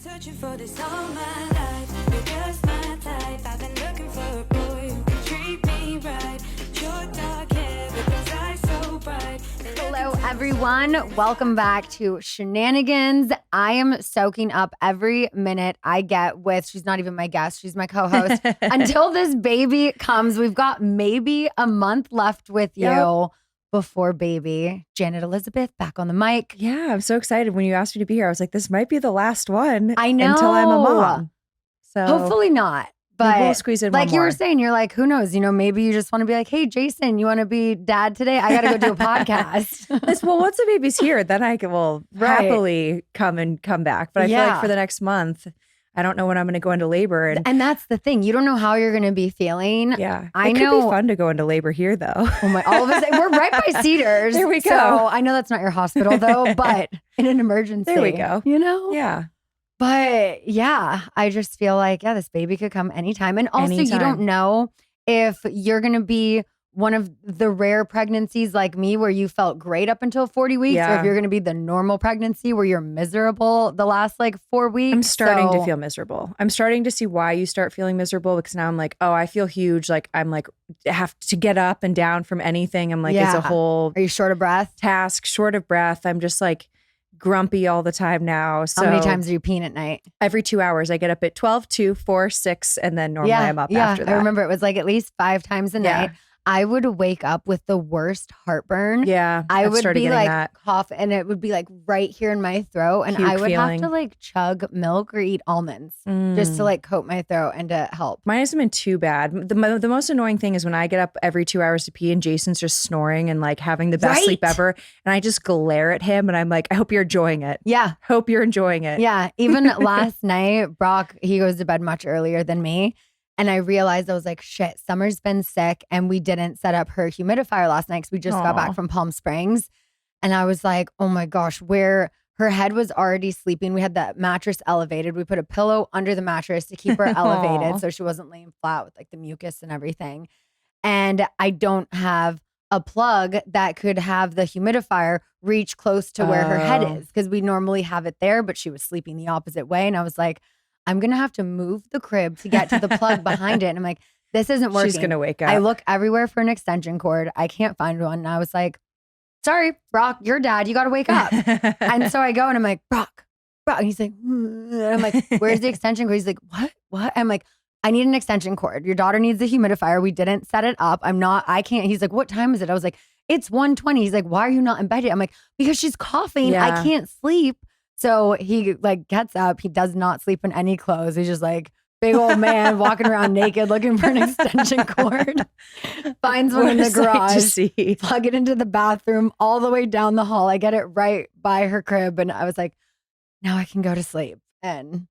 searching for this all my life. You're just my type. I've been looking for a boy who can treat me right. Your dark hair, but those eyes so bright. Hello, everyone. Welcome back to Scheananigans. I am soaking up every minute I get with, she's not even my guest, she's my co-host. Until this baby comes, we've got maybe a month left with you before baby. Janet Elizabeth back on the mic. Yeah, I'm so excited. When you asked me to be here, I was like, this might be the last one. I know. Until I'm a mom. So hopefully not. But we'll squeeze in like one you more. were saying, you're like, who knows? You know, maybe you just want to be like, hey, Jason, you want to be dad today? I got to go do a podcast. Well, once the baby's here, then I will happily come back. But I feel like for the next month, I don't know when I'm going to go into labor. And that's the thing. You don't know how you're going to be feeling. Yeah. I know. It could be fun to go into labor here, though. Oh my, all of us, we're right by Cedars. There we go. So I know that's not your hospital though, but in an emergency. There we go. You know? Yeah. But yeah, I just feel like, this baby could come anytime. And also you don't know if you're going to be one of the rare pregnancies like me where you felt great up until 40 weeks or if you're going to be the normal pregnancy where you're miserable the last 4 weeks. I'm starting to feel miserable. I'm starting to see why you start feeling miserable because now I'm like, oh, I feel huge. I'm have to get up and down from anything. I'm like, it's a whole Are you short of breath? Task, short of breath. I'm just grumpy all the time now. So how many times are you peeing at night? Every 2 hours. I get up at 12, 2, 4, 6, and then normally I'm up after that. I remember it was at least 5 times a night. I would wake up with the worst heartburn. Yeah. I would be cough and it would be right here in my throat. And I would have to chug milk or eat almonds just to coat my throat and to help. Mine hasn't been too bad. The most annoying thing is when I get up every 2 hours to pee and Jason's just snoring and having the best sleep ever. And I just glare at him and I'm like, I hope you're enjoying it. Yeah. Hope you're enjoying it. Yeah. Even last night, Brock, he goes to bed much earlier than me. And I realized I was like, shit, Summer's been sick and we didn't set up her humidifier last night because we just got back from Palm Springs. And I was like, oh my gosh, where her head was already sleeping. We had the mattress elevated. We put a pillow under the mattress to keep her elevated so she wasn't laying flat with the mucus and everything. And I don't have a plug that could have the humidifier reach close to where her head is because we normally have it there, but she was sleeping the opposite way. And I was like, I'm going to have to move the crib to get to the plug behind it. And I'm like, this isn't working. She's going to wake up. I look everywhere for an extension cord. I can't find one. And I was like, sorry, Brock, you're dad. You got to wake up. And so I go and I'm like, Brock. And he's like, and I'm like, where's the extension cord? He's like, what? I'm like, I need an extension cord. Your daughter needs a humidifier. We didn't set it up. I can't. He's like, what time is it? I was like, it's 1:20. He's like, why are you not in bed yet? I'm like, because she's coughing. Yeah. I can't sleep. So he gets up. He does not sleep in any clothes. He's just big old man walking around naked looking for an extension cord. Finds one in the garage. Plug it into the bathroom all the way down the hall. I get it right by her crib. And I was like, now I can go to sleep. And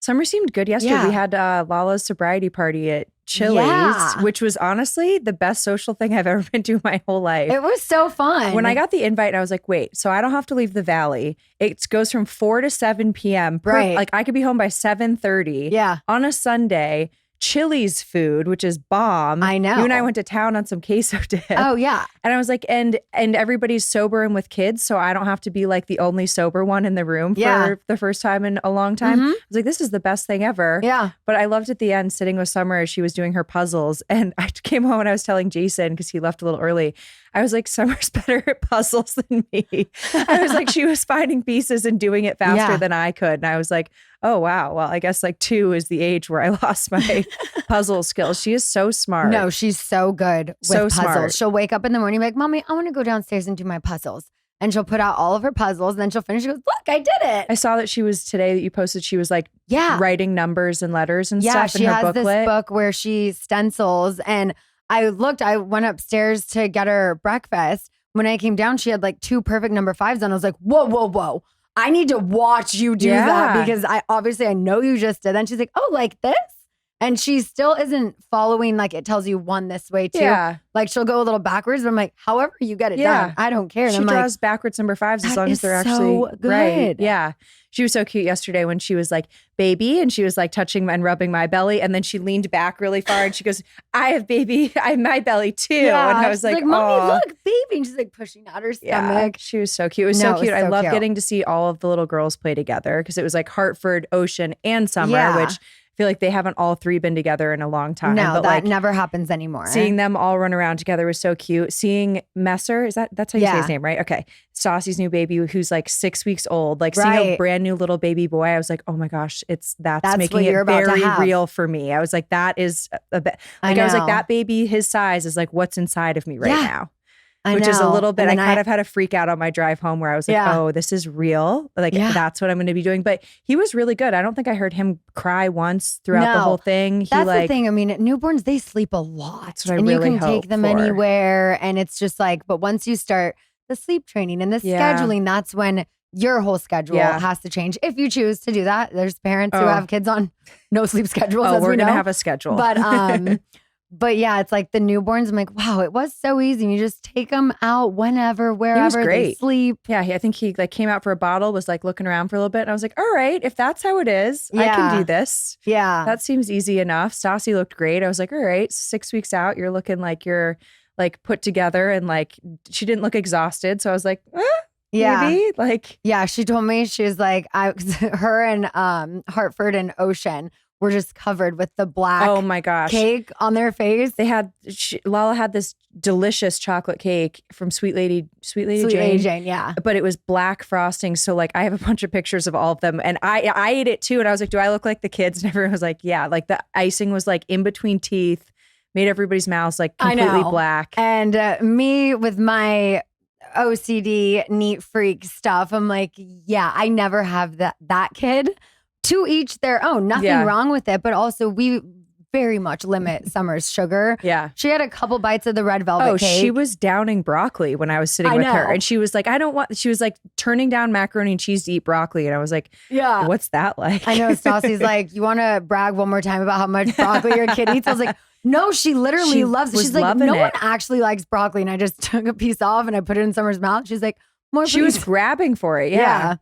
Summer seemed good yesterday. Yeah. We had Lala's sobriety party at Chili's, which was honestly the best social thing I've ever been to my whole life. It was so fun. When I got the invite, I was like, wait, so I don't have to leave the Valley. It goes from 4 to 7 p.m. Right. I could be home by 7:30 on a Sunday. Chili's food, which is bomb. I know. You and I went to town on some queso dip. Oh, yeah. And I was like, and everybody's sober and with kids, so I don't have to be the only sober one in the room for the first time in a long time. I was like, this is the best thing ever. Yeah. But I loved at the end sitting with Summer as she was doing her puzzles. And I came home and I was telling Jason, because he left a little early, I was like, Summer's better at puzzles than me. I was like, she was finding pieces and doing it faster than I could. And I was like, oh, wow. Well, I guess 2 is the age where I lost my puzzle skills. She is so smart. No, she's so good with puzzles. Smart. She'll wake up in the morning and be like, Mommy, I want to go downstairs and do my puzzles. And she'll put out all of her puzzles. And then she'll finish. She goes, look, I did it. I saw that she was today that you posted. She was writing numbers and letters and stuff in her booklet. She has this book where she stencils. And I went upstairs to get her breakfast. When I came down, she had 2 perfect number 5s. And I was like, whoa. I need to watch you do that because I know you just did. Then she's like, oh, like this? And she still isn't following, like, it tells you one this way too. Yeah. Like, she'll go a little backwards, but I'm like, however you get it done, I don't care. And She I'm draws like, backwards number 5s as that long as is they're so actually right. good. Yeah. She was so cute yesterday when she was like, baby, and she was like touching and rubbing my belly. And then she leaned back really far and she goes, I have my belly too. Yeah, and I was she's like, Mommy, "Aw." look, baby. And she's like pushing out her Yeah, stomach. she was so cute. It was No, so it cute. was I so love cute. getting to see all of the little girls play together because it was like Hartford, Ocean, and Summer, Yeah. which I feel like they haven't all 3 been together in a long time. No, but that like never happens anymore. seeing them all run around together was so cute. Seeing Messer, that's how you say his name, right? Okay. Stassi's new baby who's like 6 weeks old, like seeing a brand new little baby boy. I was like, oh my gosh, that's making what you're it about to very have. real for me. I was like, that is a bit, I like I was like, know. that baby, his size is like what's inside of me right now. Which is a know. little bit, And I then kind of had a freak out on my drive home where I was like, oh, this is real. Like, that's what I'm going to be doing. But he was really good. I don't think I heard him cry once throughout the whole thing. That's the thing. I mean, newborns, they sleep a lot. That's what I and really you can hope take them for. anywhere. And it's just like, but once you start the sleep training and the scheduling, that's when your whole schedule has to change. If you choose to do that. There's parents who have kids on no sleep schedules. Oh, as we're we going to know. have a schedule. But yeah, it's like the newborns. I'm like, wow, it was so easy. You just take them out whenever, wherever they sleep. Yeah, I think he like came out for a bottle, was like looking around for a little bit. And I was like, all right, if that's how it is, I can do this. Yeah. That seems easy enough. Stassi looked great. I was like, all right, 6 weeks out, you're looking like you're like put together and like she didn't look exhausted. So I was like, maybe like. Yeah, she told me, she was like, her and Hartford and Ocean were just covered with the black oh my gosh cake on their face. They had Lala had this delicious chocolate cake from Sweet Lady Jane, yeah. But it was black frosting. So like I have a bunch of pictures of all of them, and I ate it too. And I was like, do I look like the kids? And everyone was like, yeah. Like the icing was like in between teeth, made everybody's mouths like completely black. And me with my OCD neat freak stuff, I'm like, yeah, I never have that kid. To each their own. Nothing wrong with it. But also we very much limit Summer's sugar. Yeah. She had a couple bites of the red velvet cake. She was downing broccoli when I was sitting with her. And she was like, she was like turning down macaroni and cheese to eat broccoli. And I was like, yeah, what's that like? I know. Stassi's like, you want to brag one more time about how much broccoli your kid eats? I was like, no, she literally loves it. She's like, no one actually likes broccoli. And I just took a piece off and I put it in Summer's mouth. She's like, more She was grabbing for it. Yeah.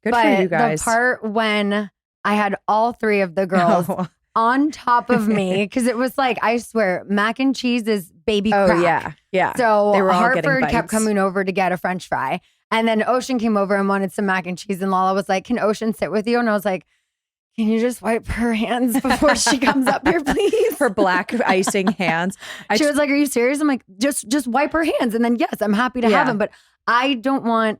Good for you guys. The part when I had all 3 of the girls on top of me, because it was like, I swear, mac and cheese is baby crack. Oh, yeah. Yeah. So they were all Hartford kept coming over to get a French fry. And then Ocean came over and wanted some mac and cheese. And Lala was like, can Ocean sit with you? And I was like, can you just wipe her hands before she comes up here, please? Her black icing hands. She was like, are you serious? I'm like, just wipe her hands. And then, yes, I'm happy to have them. But I don't want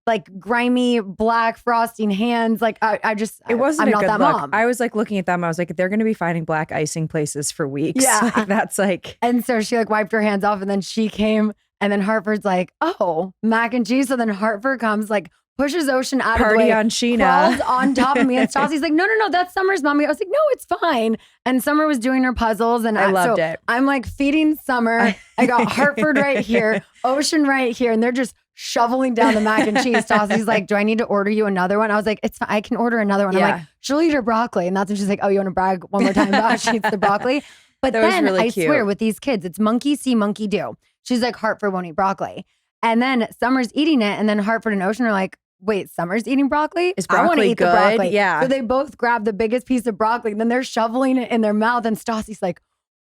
like grimy black frosting hands. Like it wasn't I'm a not good that look. mom. I was like looking at them. I was like, they're going to be finding black icing places for weeks. Yeah. Like, that's like. And so she like wiped her hands off and then she came and then Hartford's like, oh, mac and cheese. So then Hartford comes like pushes Ocean out of the way. Party on Scheana. Crawls on top of me. And Stassi's like, no, that's Summer's mommy. I was like, no, it's fine. And Summer was doing her puzzles. And I loved it. I'm like feeding Summer. I got Hartford right here, Ocean right here. And they're just shoveling down the mac and cheese. Stassi's like, do I need to order you another one? I was like, it's fine. I can order another one. I'm like, she'll eat her broccoli. And that's when she's like, oh, you want to brag one more time about how she eats the broccoli? But then really I cute. swear with these kids, it's monkey see, monkey do. She's like, Hartford won't eat broccoli. And then Summer's eating it. And then Hartford and Ocean are like, wait, Summer's eating broccoli? Is I want to broccoli eat the good? broccoli. Yeah. So they both grab the biggest piece of broccoli. And then they're shoveling it in their mouth. And Stassi's like,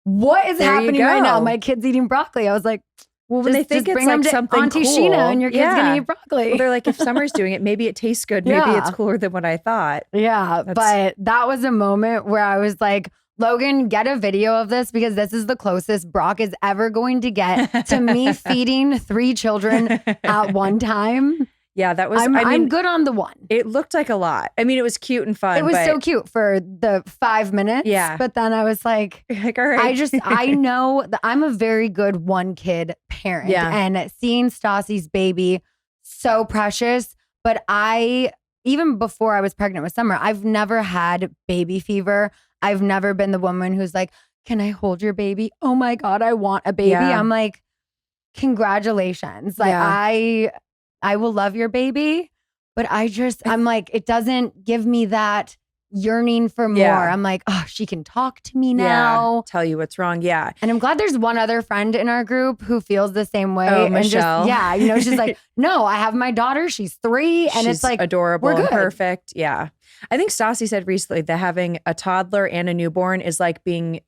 what is There you happening right now? go. My kid's eating broccoli. I was like, Well, when they think it's bring them like to something Auntie cool. Scheana and your kid's going to eat broccoli. Well, they're like, if Summer's doing it, maybe it tastes good. Maybe it's cooler than what I thought. Yeah, but that was a moment where I was like, Logan, get a video of this because this is the closest Brock is ever going to get to me feeding 3 children at one time. Yeah, that was, I'm good on the one. It looked like a lot. I mean, it was cute and fun. It was so cute for the 5 minutes. Yeah. But then I was like, all right. I know that I'm a very good one kid parent. Yeah. And seeing Stassi's baby, so precious. But even before I was pregnant with Summer, I've never had baby fever. I've never been the woman who's like, can I hold your baby? Oh my God, I want a baby. Yeah. I'm like, congratulations. Like I will love your baby, but I'm like, it doesn't give me that yearning for more. Yeah. I'm like, oh, she can talk to me now. Yeah. Tell you what's wrong. Yeah. And I'm glad there's one other friend in our group who feels the same way. Oh, and Michelle. she's like, no, I have my daughter. She's 3. And She's it's like, adorable we're and good. perfect. Yeah. I think Stassi said recently that having a toddler and a newborn is like being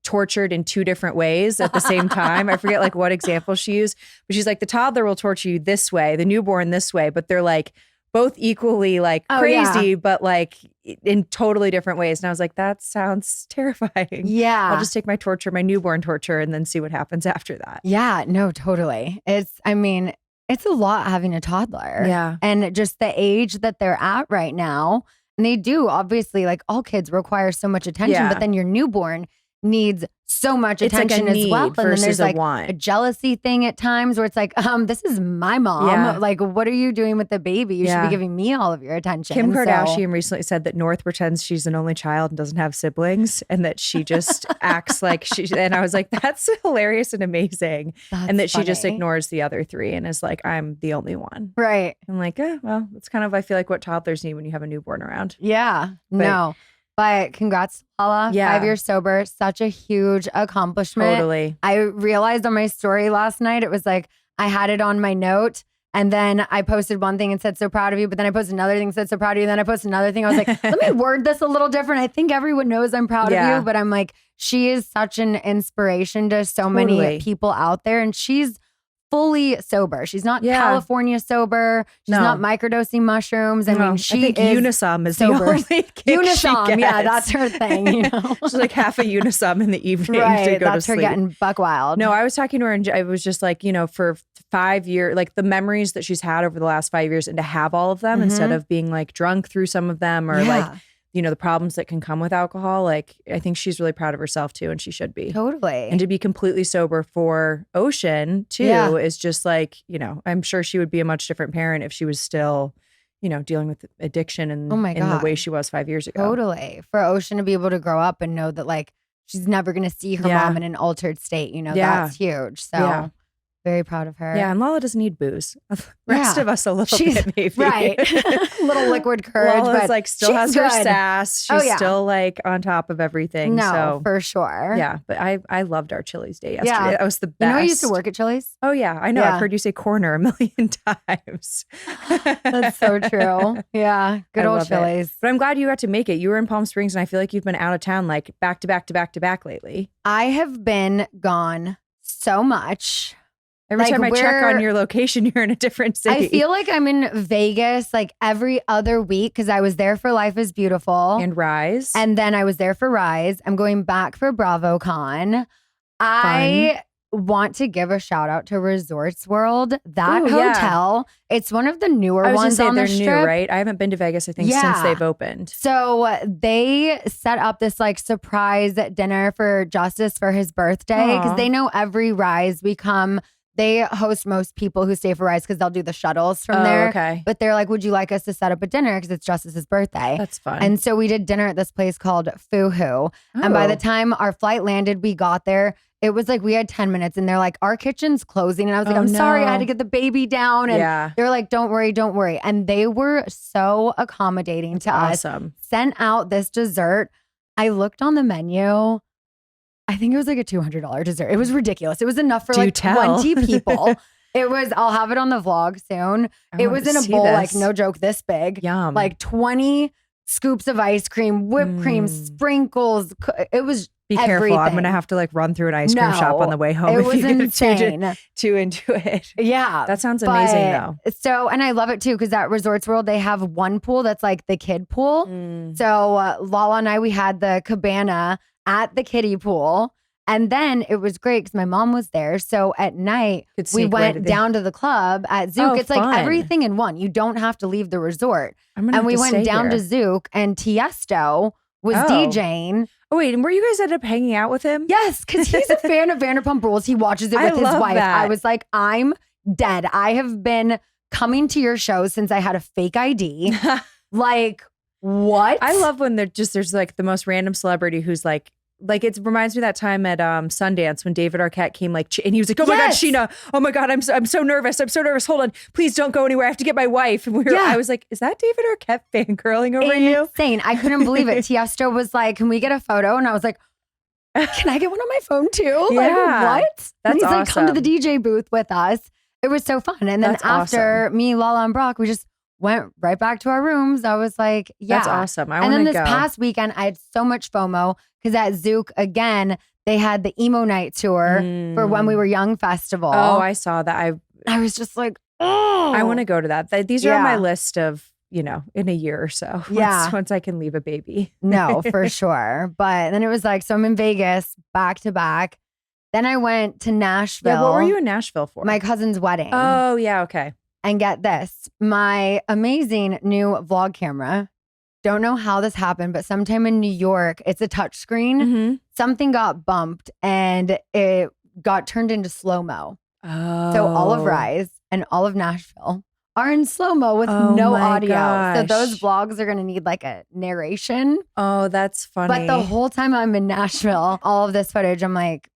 tortured in 2 different ways at the same time. I forget like what example she used, but she's like, the toddler will torture you this way, the newborn this way, but they're like both equally like crazy, but like in totally different ways. And I was like, that sounds terrifying. Yeah. I'll just take my newborn torture and then see what happens after that. Yeah, no, totally. It's a lot having a toddler. Yeah. And just the age that they're at right now. And they do, obviously, like all kids require so much attention, Yeah. but then your newborn needs so much It's like a attention as need well. And then versus there's a like want. a jealousy thing at times where it's like, this is my mom. Yeah. Like, what are you doing with the baby? You should Yeah. be giving me all of your attention. Kim So- Kardashian recently said that North pretends she's an only child and doesn't have siblings, and that she just acts like she. And I was like, that's hilarious and amazing. And that she just funny. ignores the other 3 and is like, I'm the only one. Right. I'm like, well, that's kind of, I feel like what toddlers need when you have a newborn around. Yeah. No. But congrats, Lala. Yeah. 5 years sober. Such a huge accomplishment. Totally. I realized on my story last night, it was like I had it on my note. And then I posted one thing and said, so proud of you. But then I posted another thing and said, so proud of you. And then I posted another thing. I was like, let me word this a little different. I think everyone knows I'm proud of Yeah. you. But I'm like, she is such an inspiration to so many Totally. people out there. And she's fully sober. She's not Yeah. California sober. She's No. not microdosing mushrooms. I mean, she I think is Unisum is sober. the only kick she Unisom. Yeah, gets. that's her thing. You know, She's like half a Unisum in the evening to right? go That's to her sleep. getting buck wild. No, I was talking to her and I was just like, for 5 years, like the memories that she's had over the last 5 years, and to have all of them instead of being like drunk through some of them or like, the problems that can come with alcohol. Like, I think she's really proud of herself too, and she should be. Totally. And to be completely sober for Ocean too is just like, I'm sure she would be a much different parent if she was still, dealing with addiction and Oh my in the God. way she was 5 years ago. Totally. For Ocean to be able to grow up and know that like she's never going to see her Yeah. mom in an altered state, Yeah. that's huge. So Yeah. very proud of her. Yeah, and Lala doesn't need booze. Rest Yeah. of us a little She's bit, maybe. right. Little liquid courage, Lala's but like still she's has her good. sass. Oh, She's yeah. still like on top of everything. No, so for sure. yeah, but I loved our Chili's day yesterday. Yeah. That was the You best. know, I used to work at Chili's. Oh yeah, I know. Yeah. I've heard you say corner a million times. That's so true. Yeah. Good I old love it. Chili's. But I'm glad you got to make it. You were in Palm Springs, and I feel like you've been out of town like back to back to back to back lately. I have been gone so much. Every Like, time I check where- on your location, you're in a different city. I feel like I'm in Vegas like every other week because I was there for Life is Beautiful. and Rise. And then I was there for Rise. I'm going back for Bravocon. I want to give a shout out to Resorts World. That Ooh, yeah. hotel, it's one of the newer I was ones gonna on say the they're strip. new, right? I haven't been to Vegas, I think, since Yeah. they've opened. So they set up this like surprise dinner for Justice for his birthday because Aw. they know every Rise we come. They host most people who stay for Rise because they'll do the shuttles from Oh, there. okay. But they're like, would you like us to set up a dinner because it's Justice's birthday? That's fun. And so we did dinner at this place called Fuhu. And by the Oh. time our flight landed, we got there. It was like we had 10 minutes and they're like, our kitchen's closing. And I was like, Oh, I'm sorry, I had no. to get the baby down. And Yeah. they were like, don't worry, don't worry. And they were so accommodating to us. Awesome. Sent out this dessert. I looked on the menu. I think it was like a $200 dessert. It was ridiculous. It was enough for Do like tell. 20 people. It was, I'll have it on the vlog soon. I It want was to in a see bowl, this. like no joke, this big. Yum. Like 20 scoops of ice cream, whipped cream, sprinkles. It was Be careful. I'm everything. gonna have to like run through an ice cream shop on the way home. It if was you get insane. too into it. Yeah. That sounds amazing though. So, and I love it too, because at Resorts World, they have one pool that's like the kid pool. Mm. So Lala and I, we had the cabana at the kiddie pool. And then it was great because my mom was there. So at night, Could we sneak right went in. down to the club at Zook. Oh, it's like fun. everything in one. You don't have to leave the resort. I'm gonna And have we to went stay down to here. Zook and Tiesto was Oh. DJing. Oh wait, and where you guys ended up hanging out with him? Yes, because he's a fan of Vanderpump Rules. He watches it I with his love wife. that. I was like, I'm dead. I have been coming to your show since I had a fake ID. Like, what? I love when there's like the most random celebrity who's like like it reminds me of that time at Sundance when David Arquette came and he was like, oh my God, Scheana, oh my God, I'm so nervous. I'm so nervous. Hold on. Please don't go anywhere. I have to get my wife. And I was like, is that David Arquette fangirling over you? Insane. I couldn't believe it. Tiesto was like, can we get a photo? And I was like, can I get one on my phone too? Yeah. Like, what? That's and he's awesome. like, come to the DJ booth with us. It was so fun. And then That's after awesome. me, Lala, and Brock, we just went right back to our rooms. I was like, yeah. That's awesome. I and want then to this go. past weekend, I had so much FOMO because at Zook, again, they had the Emo Night Tour for When We Were Young Festival. Oh, I saw that. I was just like, oh. I want to go to that. These are on my list of, in a year or so. Once I can leave a baby. No, for sure. But then it was like, so I'm in Vegas back to back. Then I went to Nashville. Yeah, what were you in Nashville for? My cousin's wedding. Oh, yeah. Okay. And get this, my amazing new vlog camera. Don't know how this happened, but sometime in New York, it's a touchscreen. Mm-hmm. Something got bumped and it got turned into slow-mo. Oh. So all of Rise and all of Nashville are in slow-mo with no my audio. gosh. So those vlogs are going to need like a narration. Oh, that's funny. But the whole time I'm in Nashville, all of this footage, I'm like,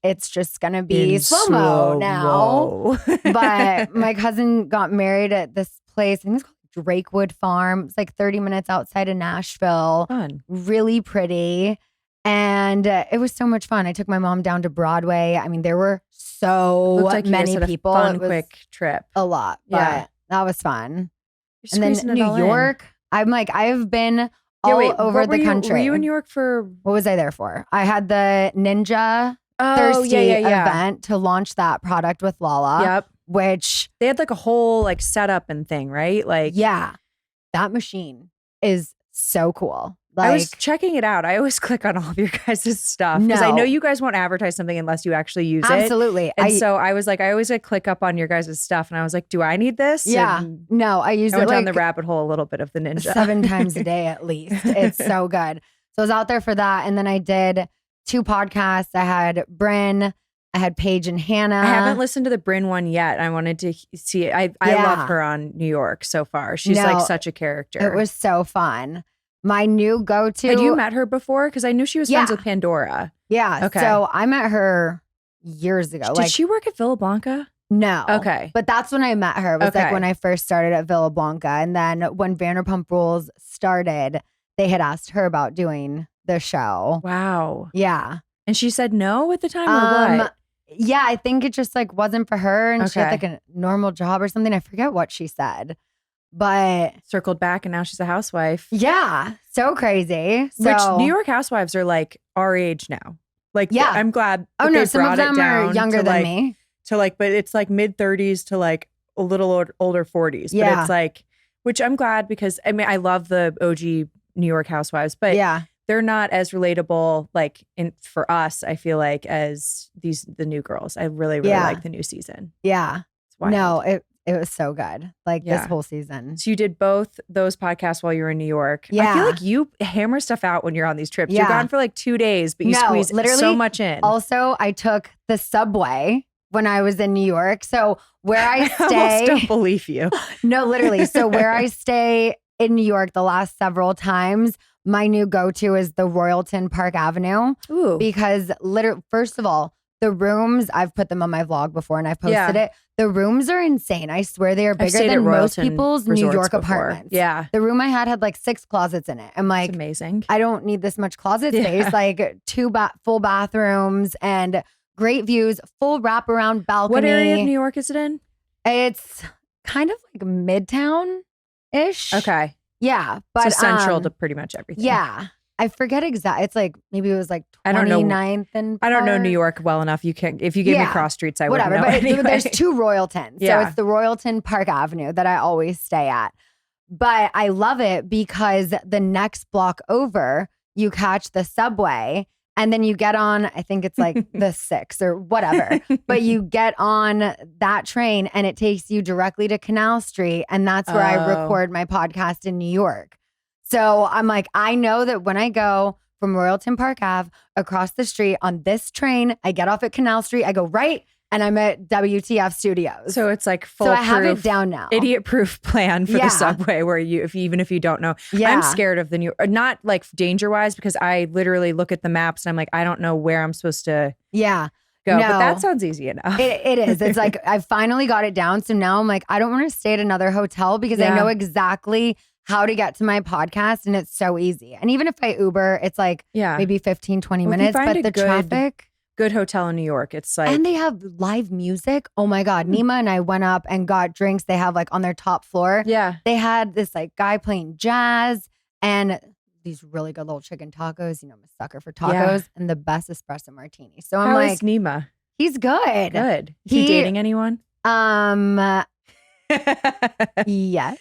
it's just going to be slow-mo now. But my cousin got married at this place. I think it's called Drakewood Farm. It's like 30 minutes outside of Nashville. Fun. Really pretty. And it was so much fun. I took my mom down to Broadway. I mean, there were so Looked like many you guys had people. A fun, It was quick trip. a lot. But Yeah. that was fun. You're And then squeezing it New all in. York, I'm like, I've been all over what were the you- country. Were you in New York for? What was I there for? I had the Ninja Oh, Thirsty yeah. event to launch that product with Lala. Yep. Which, They had like a whole like setup and thing, right? Like, yeah, that machine is so cool. Like, I was checking it out. I always click on all of your guys' stuff because I No. know you guys won't advertise something unless you actually use it. absolutely. And so I was like, I always like click up on your guys' stuff, and I was like, do I need this? Yeah. And No, I use I it went down like the rabbit hole a little bit of the Ninja 7 times a day at least. It's so good. So I was out there for that. And then I did 2 podcasts. I had Bryn, I had Paige and Hannah. I haven't listened to the Bryn one yet. I wanted to see it. I Yeah. love her on New York so far. She's No, like such a character. It was so fun. My new go-to. Had you met her before? Because I knew she was friends Yeah. with Pandora. Yeah. Okay. So I met her years ago. Did she work at Villa Blanca? No. Okay. But that's when I met her. It was like Okay. when I first started at Villa Blanca. And then when Vanderpump Rules started, they had asked her about doing the show. Wow. Yeah. And she said no at the time or what? Yeah, I think it just like wasn't for her. And she had Okay. like a normal job or something. I forget what she said. But Circled back and now she's a housewife. yeah, so crazy. So, Which New York housewives are like our age now. Like, Yeah. I'm glad. oh that no, they some of brought it them are down younger to, than like, me. To like, but it's like mid 30s to like a little older 40s. But Yeah. it's like, which I'm glad because I mean, I love the OG New York housewives, but Yeah. they're not as relatable like for us, I feel like, as the new girls. I really, really Yeah. like the new season. Yeah. It's wild. No, it was so good. Like Yeah. this whole season. So you did both those podcasts while you were in New York. I Yeah. feel like you hammer stuff out when you're on these trips. You're Yeah. gone for like 2 days, but you No, squeeze literally, so much in. Also, I took the subway when I was in New York. So where I I almost stay, don't believe you. no, literally. So where I stay in New York the last several times, my new go-to is the Royalton Park Avenue Ooh. because first of all, the rooms, I've put them on my vlog before and I've posted Yeah. it. The rooms are insane. I swear they are I've bigger stayed at than most Royalton people's New resorts York before. apartments. Yeah. The room I had like 6 closets in it. I'm like, It's amazing. I don't need this much closet Yeah. space. Like 2 full bathrooms and great views, full wraparound balcony. What area of New York is it in? It's kind of like Midtown-ish. Okay. Yeah. But so central to pretty much everything. yeah. I forget exactly. It's like, maybe it was like 29th I don't know. and I don't know Park. New York well enough. You can if you gave me Yeah. cross streets, I Whatever. wouldn't know But anyway. there's 2 Royaltons. So Yeah. it's the Royalton Park Avenue that I always stay at. But I love it because the next block over, you catch the subway and then you get on, I think it's like the 6 or whatever, but you get on that train and it takes you directly to Canal Street. And that's where I Oh. record my podcast in New York. So I'm like, I know that when I go from Royalton Park Ave across the street on this train, I get off at Canal Street, I go right and I'm at WTF Studios. So it's like So I have it down now. Idiot-proof plan for the subway where even if you don't know. Yeah. I'm scared of the new, not like danger-wise, because I literally look at the maps and I'm like, I don't know where I'm supposed to Yeah. go. No. But that sounds easy enough. It is. It's like I finally got it down. So now I'm like, I don't want to stay at another hotel because I know exactly how to get to my podcast and it's so easy. And even if I Uber, it's like maybe 15, 20 minutes. But the traffic. Good hotel in New York. It's like. And they have live music. Oh my God. Nima and I went up and got drinks. They have like on their top floor. Yeah. They had this like guy playing jazz and these really good little chicken tacos. You know, I'm a sucker for tacos and the best espresso martini. So I'm How like, is Nima? He's good. Good. Is he dating anyone? Yes.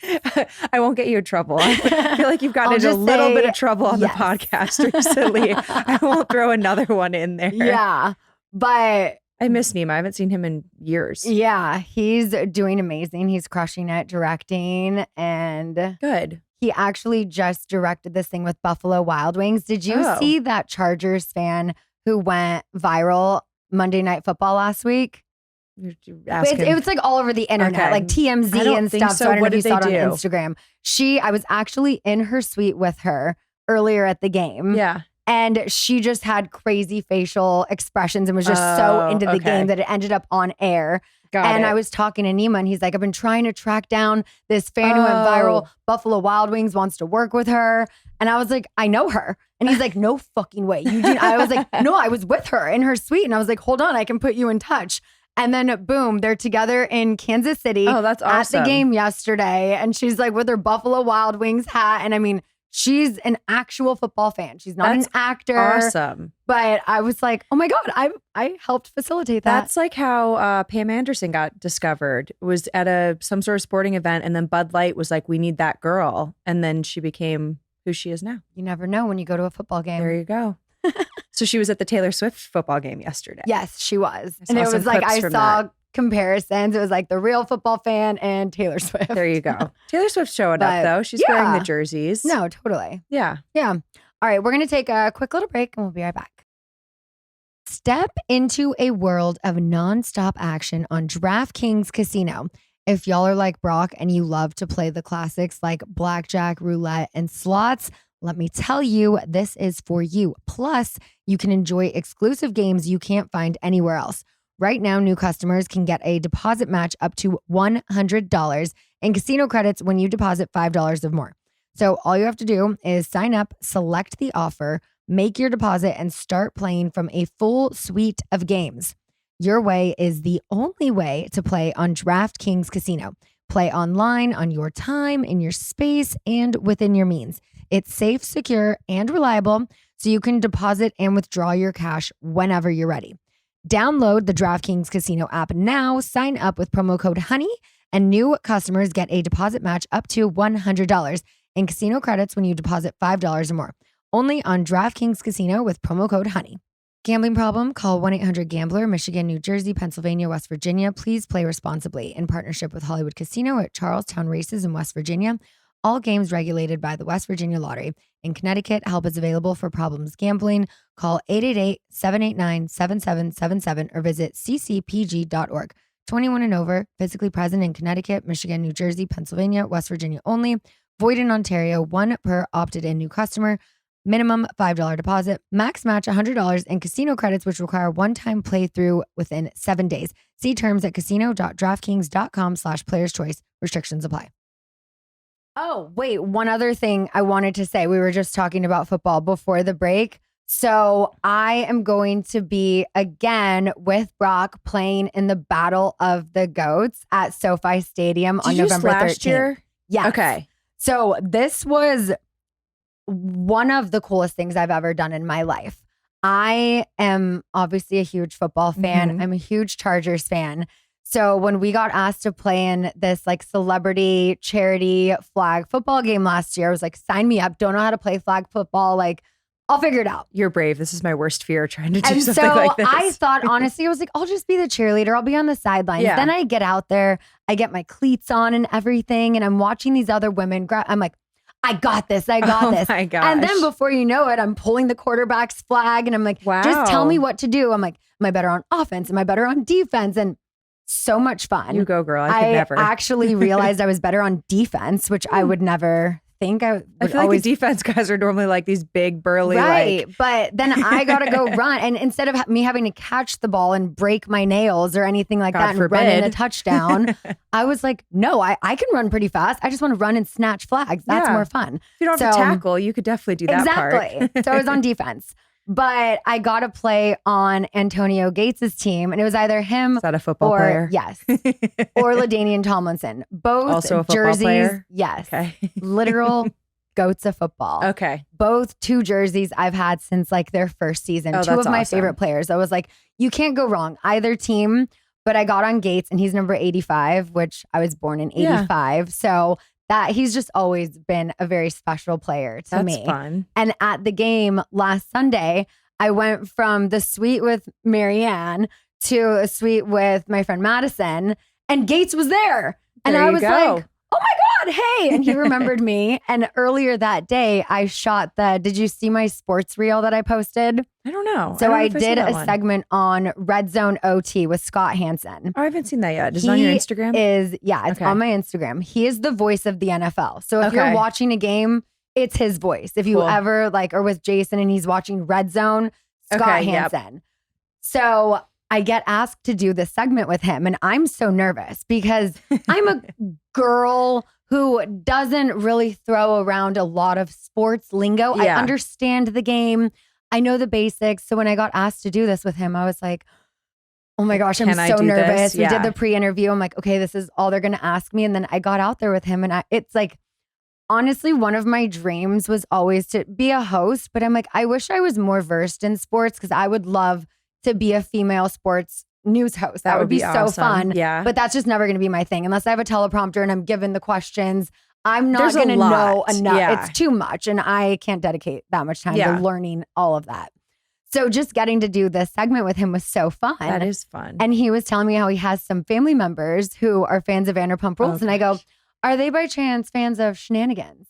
I won't get you in trouble. I feel like you've gotten in a little bit of trouble on the podcast recently. I won't throw another one in there. Yeah. But I miss Nima. I haven't seen him in years. Yeah. He's doing amazing. He's crushing it, directing, and good. He actually just directed this thing with Buffalo Wild Wings. Did you see that Chargers fan who went viral Monday Night Football last week? It was like all over the internet, like TMZ and stuff. So I don't know if you saw it on Instagram. I was actually in her suite with her earlier at the game. Yeah. And she just had crazy facial expressions and was just so into the game that it ended up on air. I was talking to Nima and he's like, I've been trying to track down this fan who went viral. Buffalo Wild Wings wants to work with her. And I was like, I know her. And he's like, no fucking way. You didn't. I was like, no, I was with her in her suite. And I was like, hold on, I can put you in touch. And then boom, they're together in Kansas City. Oh, that's awesome. At the game yesterday. And she's like with her Buffalo Wild Wings hat. And I mean, she's an actual football fan. She's not an actor. Awesome. But I was like, oh my God, I helped facilitate that. That's like how Pam Anderson got discovered. It was at some sort of sporting event. And then Bud Light was like, we need that girl. And then she became who she is now. You never know when you go to a football game. There you go. So she was at the Taylor Swift football game yesterday. Yes, she was. And it was like, I saw comparisons. It was like the real football fan and Taylor Swift. There you go. Taylor Swift's showing up though. She's wearing the jerseys. No, totally. Yeah. Yeah. All right. We're going to take a quick little break and we'll be right back. Step into a world of nonstop action on DraftKings Casino. If y'all are like Brock and you love to play the classics like blackjack, roulette, and slots, let me tell you, this is for you. Plus, you can enjoy exclusive games you can't find anywhere else. Right now, new customers can get a deposit match up to $100 in casino credits when you deposit $5 or more. So all you have to do is sign up, select the offer, make your deposit, and start playing from a full suite of games. Your way is the only way to play on DraftKings Casino. Play online on your time, in your space, and within your means. It's safe, secure, and reliable, so you can deposit and withdraw your cash whenever you're ready. Download the DraftKings Casino app now, sign up with promo code HONEY, and new customers get a deposit match up to $100 in casino credits when you deposit $5 or more. Only on DraftKings Casino with promo code HONEY. Gambling problem? Call 1-800-GAMBLER, Michigan, New Jersey, Pennsylvania, West Virginia. Please play responsibly. In partnership with Hollywood Casino at Charlestown Races in West Virginia. All games regulated by the West Virginia Lottery. In Connecticut, help is available for problems gambling. Call 888-789-7777 or visit ccpg.org. 21 and over, physically present in Connecticut, Michigan, New Jersey, Pennsylvania, West Virginia only. Void in Ontario, one per opted-in new customer. Minimum $5 deposit. Max match $100 in casino credits, which require one-time playthrough within 7 days. See terms at casino.draftkings.com/playerschoice. Restrictions apply. Oh, wait. One other thing I wanted to say. We were just talking about football before the break. So I am going to be again with Brock playing in the Battle of the Goats at SoFi Stadium on November 13th. Year? Yeah. Okay. So this was one of the coolest things I've ever done in my life. I am obviously a huge football fan. Mm-hmm. I'm a huge Chargers fan. So when we got asked to play in this like celebrity charity flag football game last year, I was like, sign me up. Don't know how to play flag football. Like, I'll figure it out. You're brave. This is my worst fear, trying to do and something so like this. I thought, honestly, I was like, I'll just be the cheerleader. I'll be on the sidelines. Yeah. Then I get out there. I get my cleats on and everything. And I'm watching these other women. I'm like, I got this. I got this. My gosh. And then before you know it, I'm pulling the quarterback's flag and I'm like, wow. Just tell me what to do. I'm like Am I better on offense? Am I better on defense? And so much fun. You go, girl. I could never. Actually realized I was better on defense, which I would never think I would. I feel like the defense guys are normally like these big burly, right. like. But then I got to go run. And instead of me having to catch the ball and break my nails or anything like that and run in a touchdown, I was like, no, I can run pretty fast. I just want to run and snatch flags. That's more fun. If you don't have to tackle, you could definitely do that part. Exactly. So I was on defense. But I got to play on Antonio Gates' team, and it was either him Is that a football player? Yes, or LaDainian Tomlinson. Both also a football jerseys. Player? Yes. Okay. Literal goats of football. Okay. Both 2 jerseys I've had since like their first season. Oh, 2 of my awesome. favorite players. I was like, you can't go wrong either team. But I got on Gates, and he's number 85, which I was born in 85. So that he's just always been a very special player to me. That's fun. And at the game last Sunday, I went from the suite with Marianne to a suite with my friend Madison, and Gates was there. And I was like, oh my God, hey. And he remembered me. And earlier that day, I shot did you see my sports reel that I posted? I don't know. So I did a segment on Red Zone OT with Scott Hansen. Oh, I haven't seen that yet. Is it on your Instagram? It's on my Instagram. He is the voice of the NFL. So if you're watching a game, it's his voice. If you ever are with Jason and he's watching Red Zone, Scott Hansen. Yep. So I get asked to do this segment with him, and I'm so nervous because I'm a girl who doesn't really throw around a lot of sports lingo. I understand the game. I know the basics. So when I got asked to do this with him, I was like, oh my gosh, I'm so nervous. We did the pre-interview. I'm like, okay, this is all they're going to ask me. And then I got out there with him, and it's like, honestly, one of my dreams was always to be a host, but I'm like, I wish I was more versed in sports because I would love to be a female sports news host. That would be so fun. Yeah. But that's just never going to be my thing unless I have a teleprompter and I'm given the questions. I'm not going to know enough. Yeah. It's too much, and I can't dedicate that much time to learning all of that. So just getting to do this segment with him was so fun. That is fun. And he was telling me how he has some family members who are fans of Vanderpump Rules. And I go, are they by chance fans of Scheananigans?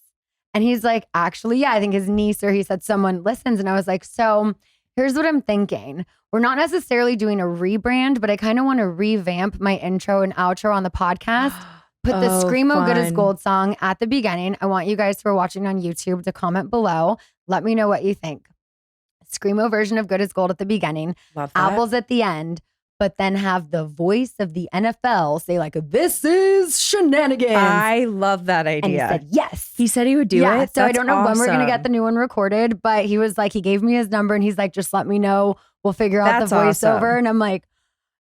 And he's like, actually, yeah, I think his niece or he said someone listens. And I was like, so here's what I'm thinking. We're not necessarily doing a rebrand, but I kind of want to revamp my intro and outro on the podcast. Put the Screamo Good as Gold song at the beginning. I want you guys who are watching on YouTube to comment below. Let me know what you think. Screamo version of Good as Gold at the beginning. Love that. Apples at the end. But then have the voice of the NFL say like, this is Scheananigans. I love that idea. And he said, yes. He said he would do it. So I don't know when we're going to get the new one recorded, but he was like, he gave me his number and he's like, just let me know. We'll figure out the voiceover. Awesome. And I'm like,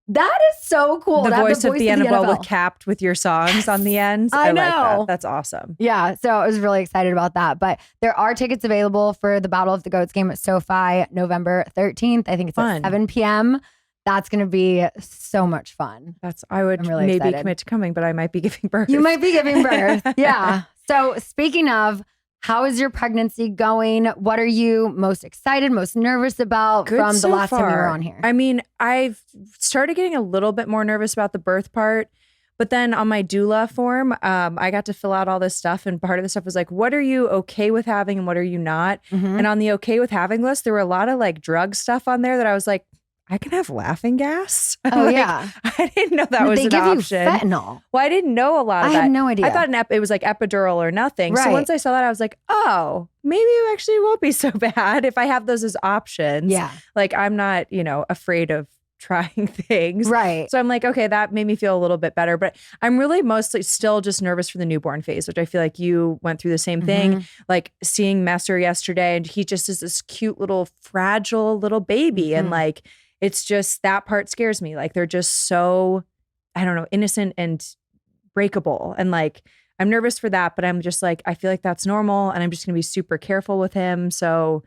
that is so cool. The voice of the NFL with capped with your songs on the ends. I know. Like that. That's awesome. Yeah. So I was really excited about that. But there are tickets available for the Battle of the Goats game at SoFi November 13th. I think it's at 7 p.m. That's going to be so much fun. I would really maybe excited. Commit to coming, but I might be giving birth. You might be giving birth. Yeah. So speaking of, how is your pregnancy going? What are you most excited, most nervous about from the last time you were on here? I mean, I've started getting a little bit more nervous about the birth part, but then on my doula form, I got to fill out all this stuff. And part of the stuff was like, what are you okay with having and what are you not? Mm-hmm. And on the okay with having list, there were a lot of like drug stuff on there that I was like, I can have laughing gas. Oh, yeah. I didn't know that was an option. They give you fentanyl. Well, I didn't know a lot of that. I had no idea. I thought it was like epidural or nothing. Right. So once I saw that, I was like, oh, maybe it actually won't be so bad if I have those as options. Yeah. Like I'm not, afraid of trying things. Right. So I'm like, okay, that made me feel a little bit better. But I'm really mostly still just nervous for the newborn phase, which I feel like you went through the same thing. Mm-hmm. Like seeing Messer yesterday, and he just is this cute little fragile little baby. Mm-hmm. And like, it's just that part scares me. Like they're just so, I don't know, innocent and breakable. And like, I'm nervous for that, but I'm just like, I feel like that's normal and I'm just going to be super careful with him. So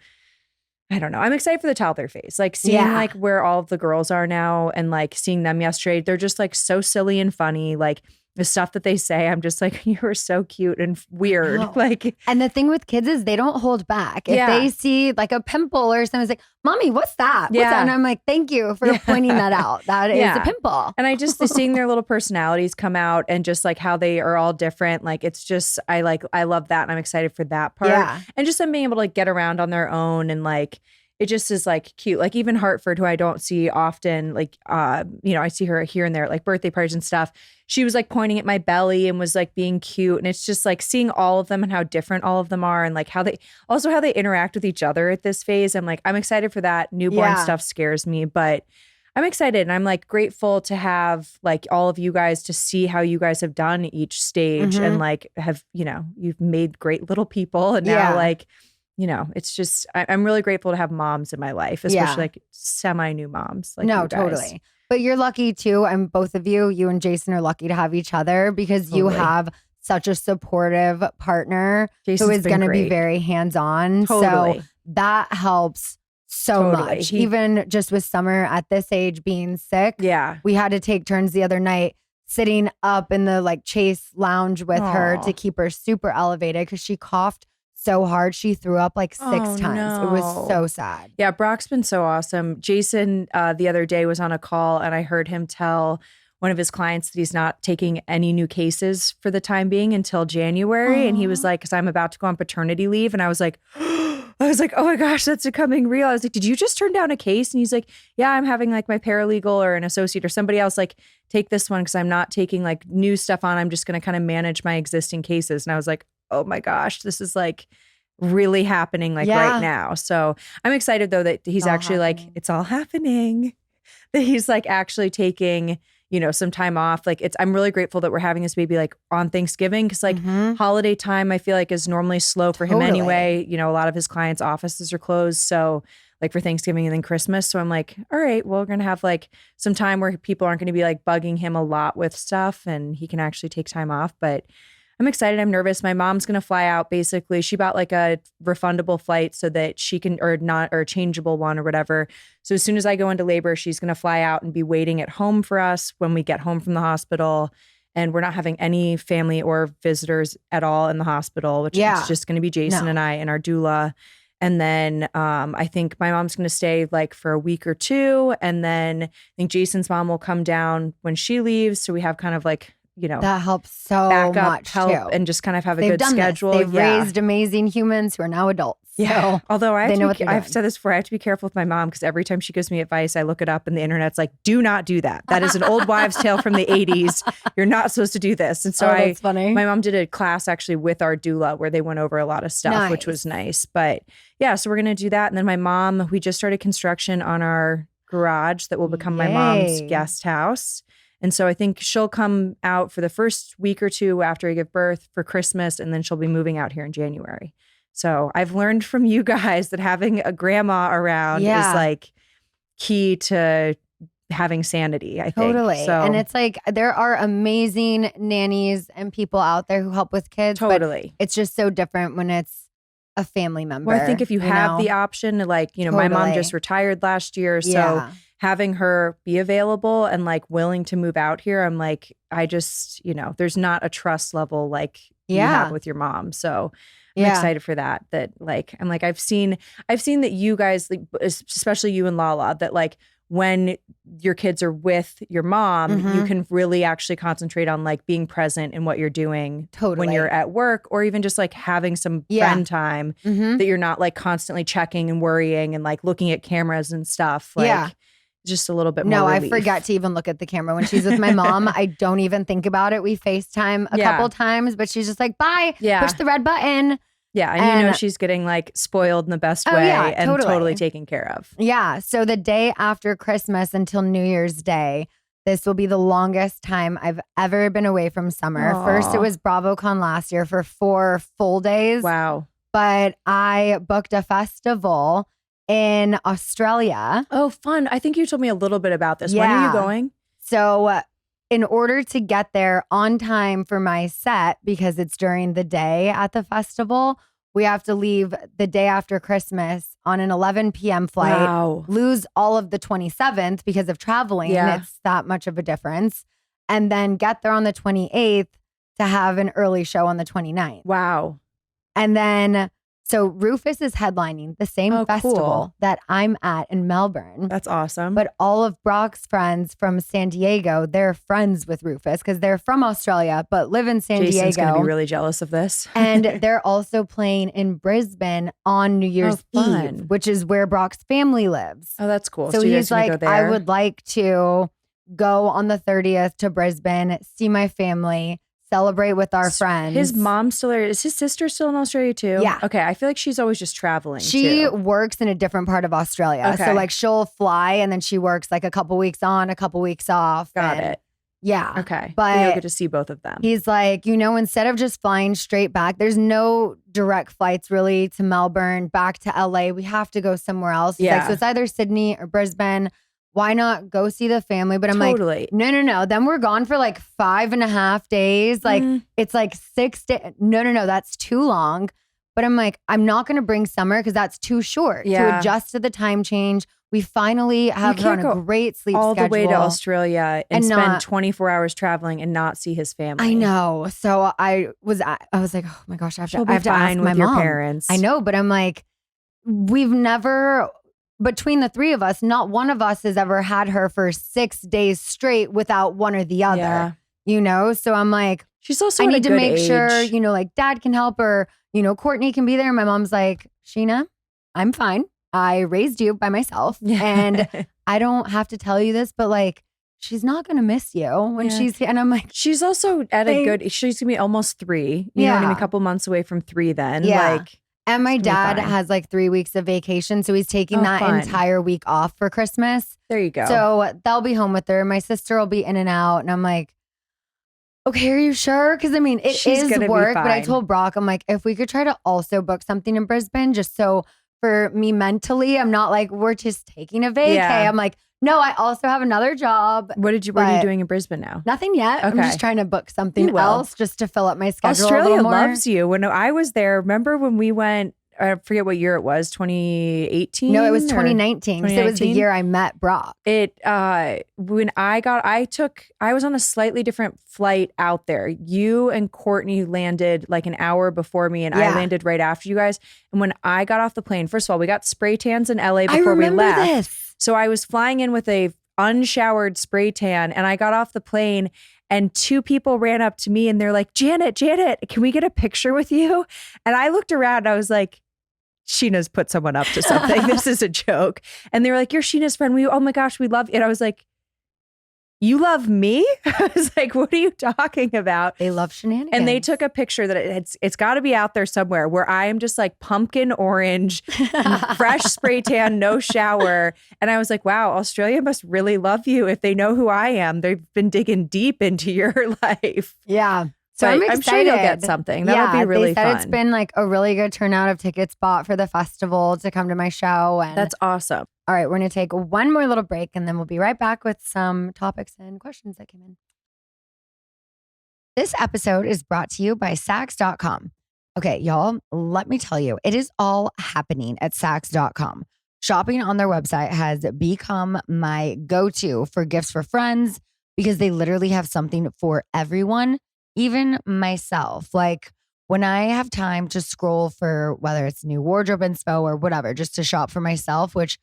I don't know. I'm excited for the toddler phase. Like seeing like where all of the girls are now and like seeing them yesterday, they're just like so silly and funny. Like the stuff that they say, I'm just like, you are so cute and weird. Like, and the thing with kids is they don't hold back. If they see like a pimple or something, it's like, mommy, what's that? What's that? And I'm like, thank you for pointing that out. That is a pimple. And I just seeing their little personalities come out and just like how they are all different. Like, it's just, I love that. And I'm excited for that part. Yeah. And just them being able to like get around on their own and like, it just is like cute. Like even Hartford, who I don't see often, like, I see her here and there, like birthday parties and stuff. She was like pointing at my belly and was like being cute. And it's just like seeing all of them and how different all of them are and like how they interact with each other at this phase. I'm excited for that. Newborn stuff scares me, but I'm excited. And I'm like grateful to have like all of you guys to see how you guys have done each stage and like have, you've made great little people. And now like, it's just, I'm really grateful to have moms in my life, especially like semi-new moms. Like no, you guys. totally. But you're lucky too. And both of you and Jason are lucky to have each other because you have such a supportive partner who is going to be very hands-on. Totally. So that helps so much. Even just with Summer at this age being sick. Yeah. We had to take turns the other night sitting up in the like Chase lounge with her to keep her super elevated because she coughed so hard. She threw up like 6 times. No. It was so sad. Yeah, Brock's been so awesome. Jason the other day was on a call and I heard him tell one of his clients that he's not taking any new cases for the time being until January. And he was like, because I'm about to go on paternity leave. And I was like, oh my gosh, that's becoming real. I was like, did you just turn down a case? And he's like, yeah, I'm having like my paralegal or an associate or somebody else like take this one because I'm not taking like new stuff on. I'm just going to kind of manage my existing cases. And I was like, oh my gosh, this is like really happening like right now. So I'm excited though that he's actually like, it's all happening. That he's like actually taking, some time off. Like I'm really grateful that we're having this baby like on Thanksgiving because like holiday time I feel like is normally slow for him anyway. A lot of his clients' offices are closed. So like for Thanksgiving and then Christmas. So I'm like, all right, well, we're going to have like some time where people aren't going to be like bugging him a lot with stuff and he can actually take time off. But I'm excited. I'm nervous. My mom's going to fly out. Basically, she bought like a refundable flight so that she can, or a changeable one or whatever. So as soon as I go into labor, she's going to fly out and be waiting at home for us when we get home from the hospital. And we're not having any family or visitors at all in the hospital, which is just going to be Jason and I and our doula. And then I think my mom's going to stay like for a week or two. And then I think Jason's mom will come down when she leaves. So we have kind of like, that helps so much help too. and just kind of have a They've good done schedule. This. They've raised amazing humans who are now adults. Yeah. So although I've doing. said this before, I have to be careful with my mom because every time she gives me advice, I look it up and the internet's like, do not do that. That is an old wives' tale from the 80s. You're not supposed to do this. And so that's funny. My mom did a class actually with our doula where they went over a lot of stuff, which was nice. But yeah, so we're going to do that. And then my mom, we just started construction on our garage that will become my mom's guest house. And so I think she'll come out for the first week or two after I give birth for Christmas, and then she'll be moving out here in January. So I've learned from you guys that having a grandma around is like key to having sanity, I think. Totally. So, and it's like there are amazing nannies and people out there who help with kids. Totally. But it's just so different when it's a family member. Well, I think if you have the option to like, my mom just retired last year. So having her be available and like willing to move out here, I'm like, I just, there's not a trust level like you have with your mom. So I'm excited for that. That like, I'm like, I've seen that you guys, like, especially you and Lala, that like when your kids are with your mom, you can really actually concentrate on like being present in what you're doing when you're at work, or even just like having some friend time that you're not like constantly checking and worrying and like looking at cameras and stuff. Like, just a little bit more relief. I forget to even look at the camera when she's with my mom. I don't even think about it. We FaceTime a couple times, but she's just like, bye, push the red button. Yeah, and she's getting like spoiled in the best way and totally taken care of. Yeah, so the day after Christmas until New Year's Day, this will be the longest time I've ever been away from Summer. Aww. First, it was Bravocon last year for 4 full days. Wow. But I booked a festival in Australia. Oh, fun. I think you told me a little bit about this. When are you going? So in order to get there on time for my set, because it's during the day at the festival, we have to leave the day after Christmas on an 11 p.m. flight, lose all of the 27th because of traveling. It's that much of a difference. And then get there on the 28th to have an early show on the 29th. Wow. And then So Rufus is headlining the same festival cool. that I'm at in Melbourne. That's awesome. But all of Brock's friends from San Diego, they're friends with Rufus because they're from Australia, but live in San Jason's Diego. going to be really jealous of this. And they're also playing in Brisbane on New Year's Eve, which is where Brock's family lives. Oh, that's cool. So you he's guys can like, go there? I would like to go on the 30th to Brisbane, see my family, celebrate with our friends. His mom's still there. Is his sister still in Australia too? Yeah. Okay. I feel like she's always just traveling. She too. works in a different part of Australia. Okay. So like she'll fly and then she works like a couple weeks on, a couple weeks off. Got it. Yeah. Okay. But you'll get to see both of them. He's like, instead of just flying straight back, there's no direct flights really to Melbourne, back to LA. We have to go somewhere else. He's like, so it's either Sydney or Brisbane. Why not go see the family? But I'm like, no. Then we're gone for like 5.5 days. Like it's like 6 days. No. That's too long. But I'm like, I'm not going to bring Summer because that's too short to adjust to the time change. We finally have her on a great sleep all schedule. the way to Australia and spend 24 hours traveling and not see his family. I know. So I was like, oh my gosh, I have to ask my your mom. Parents. I know, but I'm like, we've never, between the three of us, not one of us has ever had her for 6 days straight without one or the other. So I'm like, she's also I need to make age. sure, like dad can help her, Courtney can be there. My mom's like, Scheana, I'm fine. I raised you by myself and I don't have to tell you this, but like, she's not going to miss you when she's here. And I'm like, she's also at she's going to be almost 3. You know what I mean? A couple months away from 3 then. Yeah. And my dad has like 3 weeks of vacation. So he's taking that entire week off for Christmas. There you go. So they'll be home with her. My sister will be in and out. And I'm like, okay, are you sure? Because I mean, it is work. But I told Brock, I'm like, if we could try to also book something in Brisbane, just so for me mentally, I'm not like, we're just taking a vacay. Yeah. I'm like, no, I also have another job. What are you doing in Brisbane now? Nothing yet. Okay. I'm just trying to book something else just to fill up my schedule. Australia a little more. loves you. When I was there, remember when we went, I forget what year it was, 2018? No, it was 2019. So it was the year I met Brock. When I was on a slightly different flight out there. You and Courtney landed like an hour before me and I landed right after you guys. And when I got off the plane, first of all, we got spray tans in LA before we left. This. So I was flying in with a unshowered spray tan and I got off the plane and 2 people ran up to me and they're like, Janet, can we get a picture with you? And I looked around and I was like, Scheana's put someone up to something. This is a joke. And they were like, you're Scheana's friend. Oh my gosh, we love you. And I was like, you love me? I was like, what are you talking about? They love Scheananigans. And they took a picture that it's got to be out there somewhere where I am just like pumpkin orange, fresh spray tan, no shower. And I was like, wow, Australia must really love you if they know who I am. They've been digging deep into your life. Yeah. So I'm excited. I'm sure you'll get something. That'll be really fun. They said it's been like a really good turnout of tickets bought for the festival to come to my show. And that's awesome. All right, we're going to take one more little break and then we'll be right back with some topics and questions that came in. This episode is brought to you by Saks.com. Okay, y'all, let me tell you, it is all happening at Saks.com. Shopping on their website has become my go-to for gifts for friends because they literally have something for everyone, even myself. Like when I have time to scroll for whether it's new wardrobe inspo or whatever, just to shop for myself, which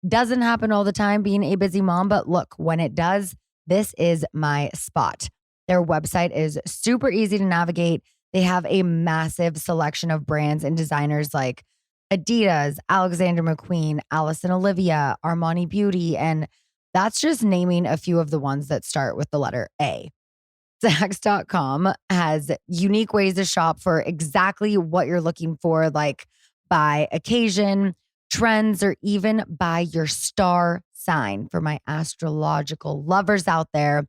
doesn't happen all the time being a busy mom. But look, when it does, this is my spot. Their website is super easy to navigate. They have a massive selection of brands and designers like Adidas, Alexander McQueen, Allison Olivia, Armani Beauty, and that's just naming a few of the ones that start with the letter A. Saks.com has unique ways to shop for exactly what you're looking for, like by occasion, trends, or even by your star sign for my astrological lovers out there.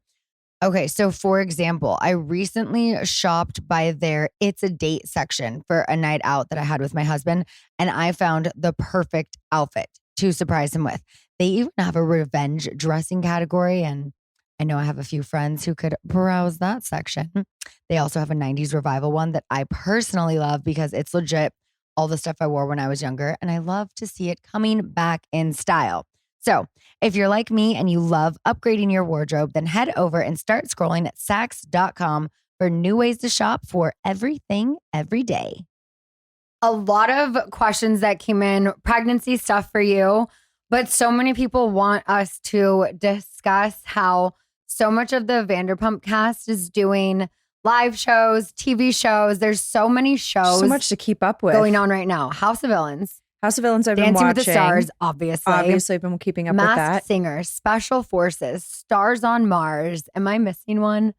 Okay, so for example, I recently shopped by their It's a Date section for a night out that I had with my husband, and I found the perfect outfit to surprise him with. They even have a revenge dressing category, and I know I have a few friends who could browse that section. They also have a 90s revival one that I personally love because it's legit all the stuff I wore when I was younger, and I love to see it coming back in style. So if you're like me and you love upgrading your wardrobe, then head over and start scrolling at Saks.com for new ways to shop for everything every day. a lot of questions that came in, pregnancy stuff for you, but so many people want us to discuss how so much of the Vanderpump cast is doing live shows, TV shows. There's so many shows. So much to keep up with. Going on right now. House of Villains. House of Villains I've been Dancing watching. with the Stars, obviously. Obviously, I've been keeping up with that. Masked Singer, Special Forces, Stars on Mars. Am I missing one?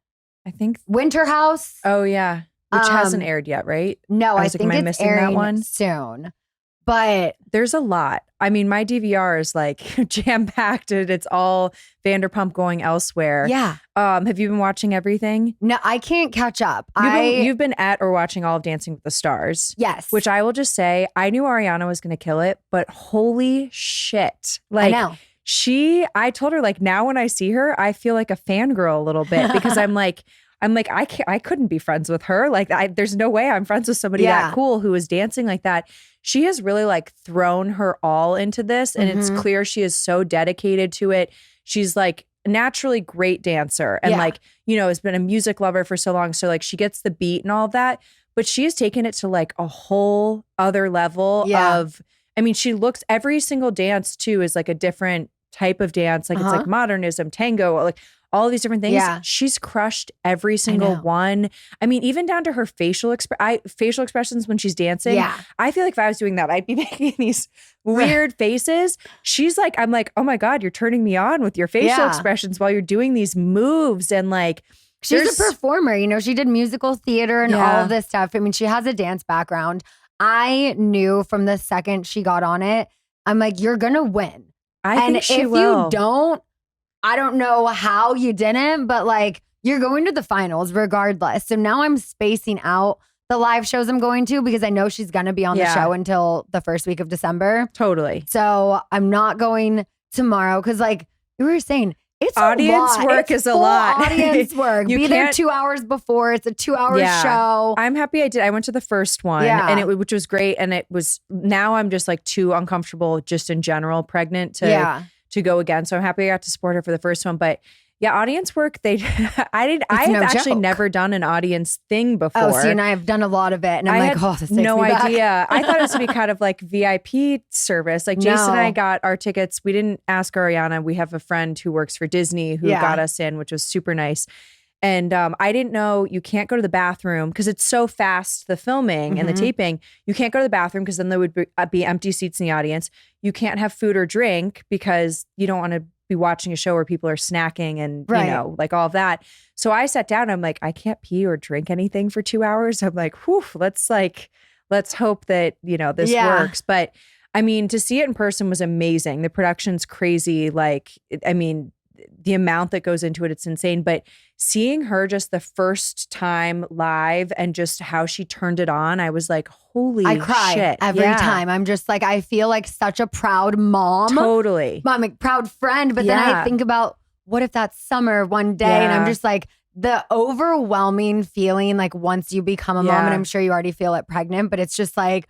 I think. Winter House. Oh, yeah. Which hasn't aired yet, right? No, I was like, think am I it's missing that airing one? soon. But there's a lot. I mean, my DVR is like jam-packed and it's all Vanderpump going elsewhere. yeah. Have you been watching everything? No, I can't catch up. You've been at or watching all of Dancing with the Stars. Yes. Which I will just say, I knew Ariana was going to kill it, but holy shit. I Like, know. I told her, like, now when I see her, I feel like a fangirl a little bit because I'm like, I couldn't be friends with her. Like, there's no way I'm friends with somebody that cool who is dancing like that. She has really like thrown her all into this, and it's clear she is so dedicated to it. She's like a naturally great dancer, and like, you know, has been a music lover for so long. So like, she gets the beat and all of that, but she has taken it to like a whole other level of. I mean, she looks, every single dance too is like a different type of dance. Like it's like modernism, tango, like all of these different things. Yeah. She's crushed every single one. I mean, even down to her facial expressions when she's dancing. Yeah. I feel like if I was doing that, I'd be making these weird faces. She's like, I'm like, oh my God, you're turning me on with your facial expressions while you're doing these moves. And like, she's a performer, you know, she did musical theater and all of this stuff. I mean, she has a dance background. I knew from the second she got on it, I'm like, you're going to win. I think she if will. you don't, I don't know how you didn't, but like, you're going to the finals regardless. So now I'm spacing out the live shows I'm going to because I know she's going to be on the show until the first week of December. Totally. So I'm not going tomorrow because, like you were saying, it's audience a lot. work it's is a lot. Audience work. You Be there can't- 2 hours before. It's a 2-hour show. I'm happy I did. I went to the first one and which was great. And it was, now I'm just like too uncomfortable just in general, pregnant to go again. So I'm happy I got to support her for the first one. But yeah, audience work, I have actually never done an audience thing before. Oh, see, and I've done a lot of it. And I'm like, oh, this takes no me back. idea. I thought it was to be kind of like VIP service. Like Jason and I got our tickets. We didn't ask Ariana. We have a friend who works for Disney who got us in, which was super nice. And I didn't know you can't go to the bathroom because it's so fast, the filming and the taping. You can't go to the bathroom because then there would be empty seats in the audience. You can't have food or drink because you don't want to be watching a show where people are snacking and, you know, like all of that. So I sat down. I'm like, I can't pee or drink anything for 2 hours. I'm like, whew, let's hope that, you know, this works. But I mean, to see it in person was amazing. The production's crazy. Like, I mean, the amount that goes into it, it's insane. But seeing her just the first time live and just how she turned it on, I was like, holy shit. I cry every time. I'm just like, I feel like such a proud mom. Totally. I'm a proud friend. But then I think about what if that's Summer one day and I'm just like, the overwhelming feeling like once you become a mom, and I'm sure you already feel it pregnant, but it's just like,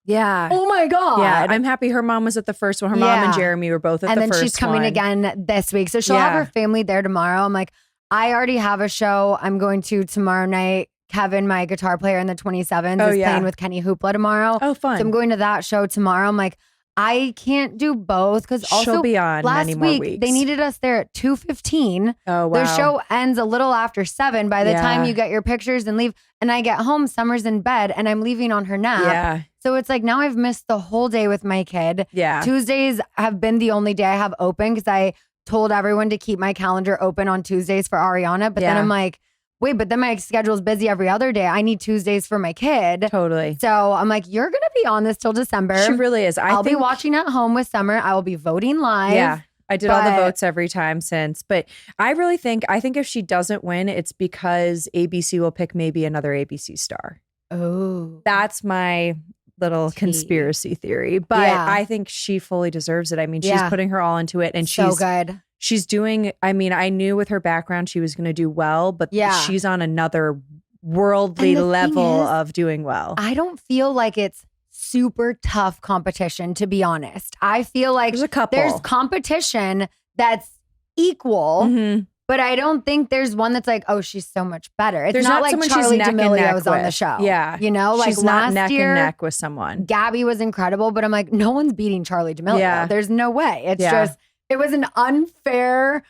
oh my God. Yeah, I'm happy her mom was at the first one. Her mom and Jeremy were both at the first one. And then she's coming again this week. So she'll have her family there tomorrow. I'm like, I already have a show I'm going to tomorrow night. Kevin, my guitar player in the 27s, is playing with Kenny Hoopla tomorrow. Oh, fun. So I'm going to that show tomorrow. I'm like, I can't do both because also she'll be on last many more week weeks. they needed us there at 2:15. Oh, wow. Their show ends a little after 7. By the time you get your pictures and leave, and I get home, Summer's in bed and I'm leaving on her nap. Yeah. So it's like now I've missed the whole day with my kid. Yeah. Tuesdays have been the only day I have open because I told everyone to keep my calendar open on Tuesdays for Ariana. But then I'm like, wait, but then my schedule's busy every other day. I need Tuesdays for my kid. Totally. So I'm like, you're going to be on this till December. She really is. I'll be watching at home with Summer. I will be voting live. Yeah. I did all the votes every time since. But I think if she doesn't win, it's because ABC will pick maybe another ABC star. Oh. That's my little conspiracy theory. But I think she fully deserves it. I mean, she's putting her all into it. And so good. She's doing, I mean, I knew with her background she was going to do well, but she's on another worldly level of doing well. I don't feel like it's super tough competition, to be honest. I feel like there's a couple. There's competition that's equal, But I don't think there's one that's like, oh, she's so much better. It's There's not not like someone she's Charlie neck and D'Amelio neck was on the with. show. Yeah. You know, like She's not last neck year, and neck with someone. Gabby was incredible, but I'm like, no one's beating Charlie D'Amelio. Yeah. There's no way. It's Yeah. just, it was an unfair,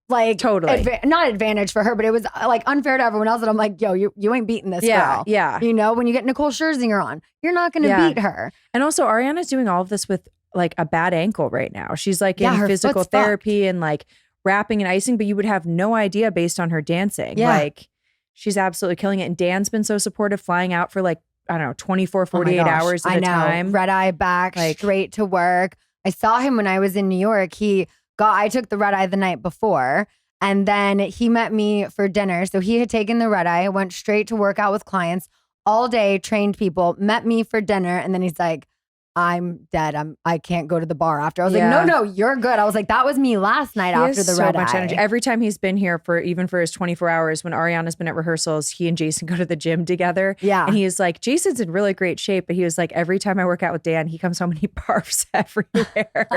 like, Totally. not advantage for her, but it was like unfair to everyone else. And I'm like, yo, you ain't beating this girl. Yeah. You know, when you get Nicole Scherzinger on, you're not going to Yeah. beat her. And also Ariana's doing all of this with like a bad ankle right now. She's like Yeah, in her physical foot's therapy and like wrapping and icing, but you would have no idea based on her dancing. Yeah. Like she's absolutely killing it. And Dan's been so supportive, flying out for like, I don't know, 24, Oh my 48 gosh, hours at I a know. time. Red eye back, Like- straight to work. I saw him when I was in New York. I took the red eye the night before, and then he met me for dinner. So he had taken the red eye, went straight to work out with clients all day, trained people, met me for dinner, and then he's like, I'm dead. I can't go to the bar after. I was Yeah. like, no, you're good. I was like, that was me last night He after has the so red much eye. energy. Every time he's been here for his 24 hours, when Ariana's been at rehearsals, he and Jason go to the gym together. Yeah. And he is like, Jason's in really great shape, but he was like, every time I work out with Dan, he comes home and he barfs everywhere.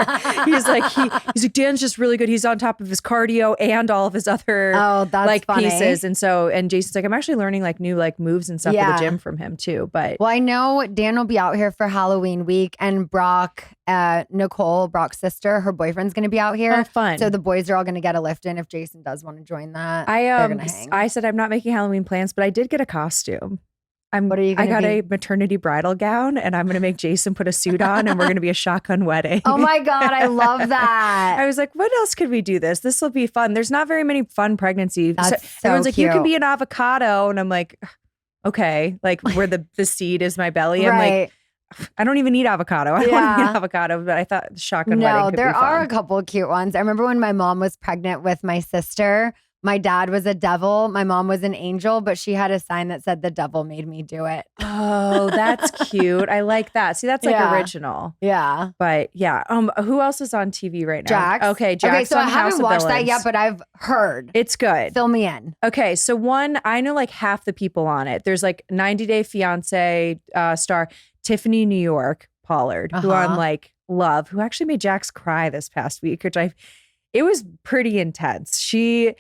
he's like, Dan's just really good. He's on top of his cardio and all of his other Oh, that's like funny. pieces. And Jason's like, I'm actually learning like new like moves and stuff Yeah. at the gym from him too. But Well, I know Dan will be out here for Halloween week, and Nicole, Brock's sister, her boyfriend's going to be out here. Oh, fun. So the boys are all going to get a lift in if Jason does want to join that. I they're gonna hang. I said I'm not making Halloween plans, but I did get a costume. What are you I gonna got be? a maternity bridal gown, and I'm going to make Jason put a suit on, and we're going to be a shotgun wedding. Oh my God, I love that. I was like, what else could we do this? This will be fun. There's not very many fun pregnancies. That's so everyone's like, you can cute. be an avocado. And I'm like, okay, like where the seed is my belly. I'm like, I don't even need avocado. I don't want to Yeah. eat avocado, but I thought the shotgun wedding No, could there be fun. are a couple of cute ones. I remember when my mom was pregnant with my sister, my dad was a devil, my mom was an angel, but she had a sign that said the devil made me do it. Oh, that's cute. I like that. See, that's like Yeah. original. Yeah. But yeah, who else is on TV right now? Jax. Okay, Jax. Okay, so on I House haven't of watched that Villains. yet, but I've heard. It's good. Fill me in. Okay, so one, I know like half the people on it. There's like 90 Day Fiance star Tiffany New York Pollard, who Uh-huh. I'm like love, who actually made Jax cry this past week, it was pretty intense. He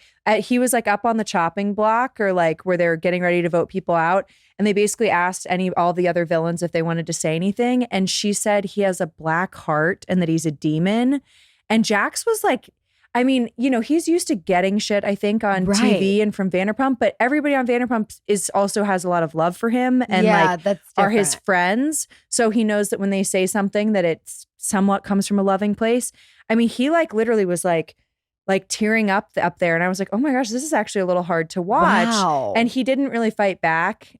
was like up on the chopping block, or like where they're getting ready to vote people out. And they basically asked all the other villains if they wanted to say anything. And she said he has a black heart and that he's a demon. And Jax was like, I mean, you know, he's used to getting shit, I think, on Right. TV and from Vanderpump, but everybody on Vanderpump also has a lot of love for him and like that's are his different. friends. So he knows that when they say something that it's somewhat comes from a loving place. I mean, he like literally was like tearing up there. And I was like, oh my gosh, this is actually a little hard to watch. Wow. And he didn't really fight back.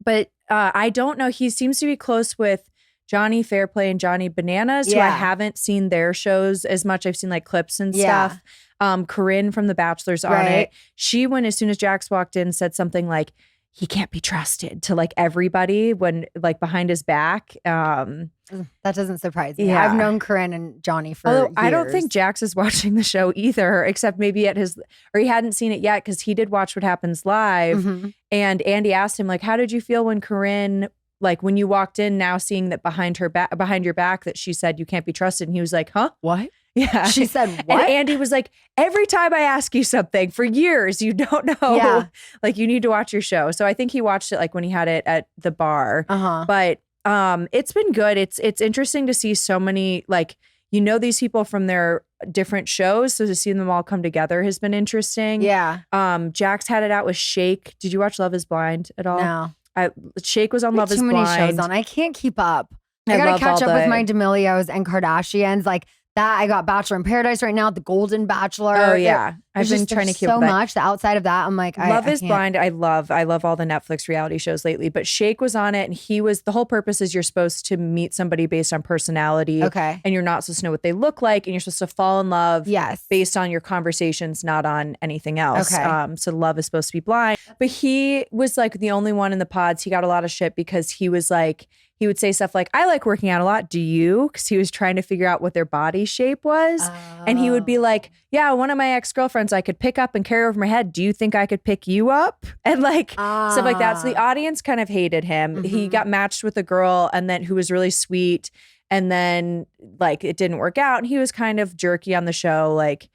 But I don't know. He seems to be close with Johnny Fairplay and Johnny Bananas, who I Yeah. haven't seen their shows as much. I've seen like clips and Yeah. stuff. Corinne from The Bachelor's on Right. it. She, as soon as Jax walked in, said something like, he can't be trusted to like everybody when like behind his back. That doesn't surprise me. Yeah. I've known Corinne and Johnny for Although years. I don't think Jax is watching the show either, except maybe he hadn't seen it yet because he did watch What Happens Live. Mhm. And Andy asked him like, how did you feel when Corinne, like when you walked in, now seeing that behind your back that she said you can't be trusted? And he was like, huh? What? Yeah. She said And what? Andy was like, every time I ask you something for years, you don't know. Yeah. Like you need to watch your show. So I think he watched it like when he had it at the bar. Uh-huh. But it's been good. It's interesting to see so many like, you know, these people from their different shows. So to see them all come together has been interesting. Yeah. Jax had it out with Shake. Did you watch Love is Blind at all? No. Shake was on Love Too is many Blind. shows on. I can't keep up. I I gotta love catch all up with the- my D'Amelios and Kardashians. Like that, I got Bachelor in Paradise right now, The Golden Bachelor. Oh yeah. I've There's been just- trying to there's keep so up with that. much. The outside of that, I'm like, Love I is can't. Blind. I love all the Netflix reality shows lately, but Shake was on it, and the whole purpose is you're supposed to meet somebody based on personality. Okay. And you're not supposed to know what they look like, and you're supposed to fall in love Yes. based on your conversations, not on anything else. Okay. So love is supposed to be blind. But he was like the only one in the pods. He got a lot of shit because he was like, he would say stuff like, I like working out a lot. Do you? Because he was trying to figure out what their body shape was. And he would be like, yeah, one of my ex-girlfriends I could pick up and carry over my head. Do you think I could pick you up? And like stuff like that. So the audience kind of hated him. He got matched with a girl and then who was really sweet. And then like it didn't work out. And he was kind of jerky on the show. Like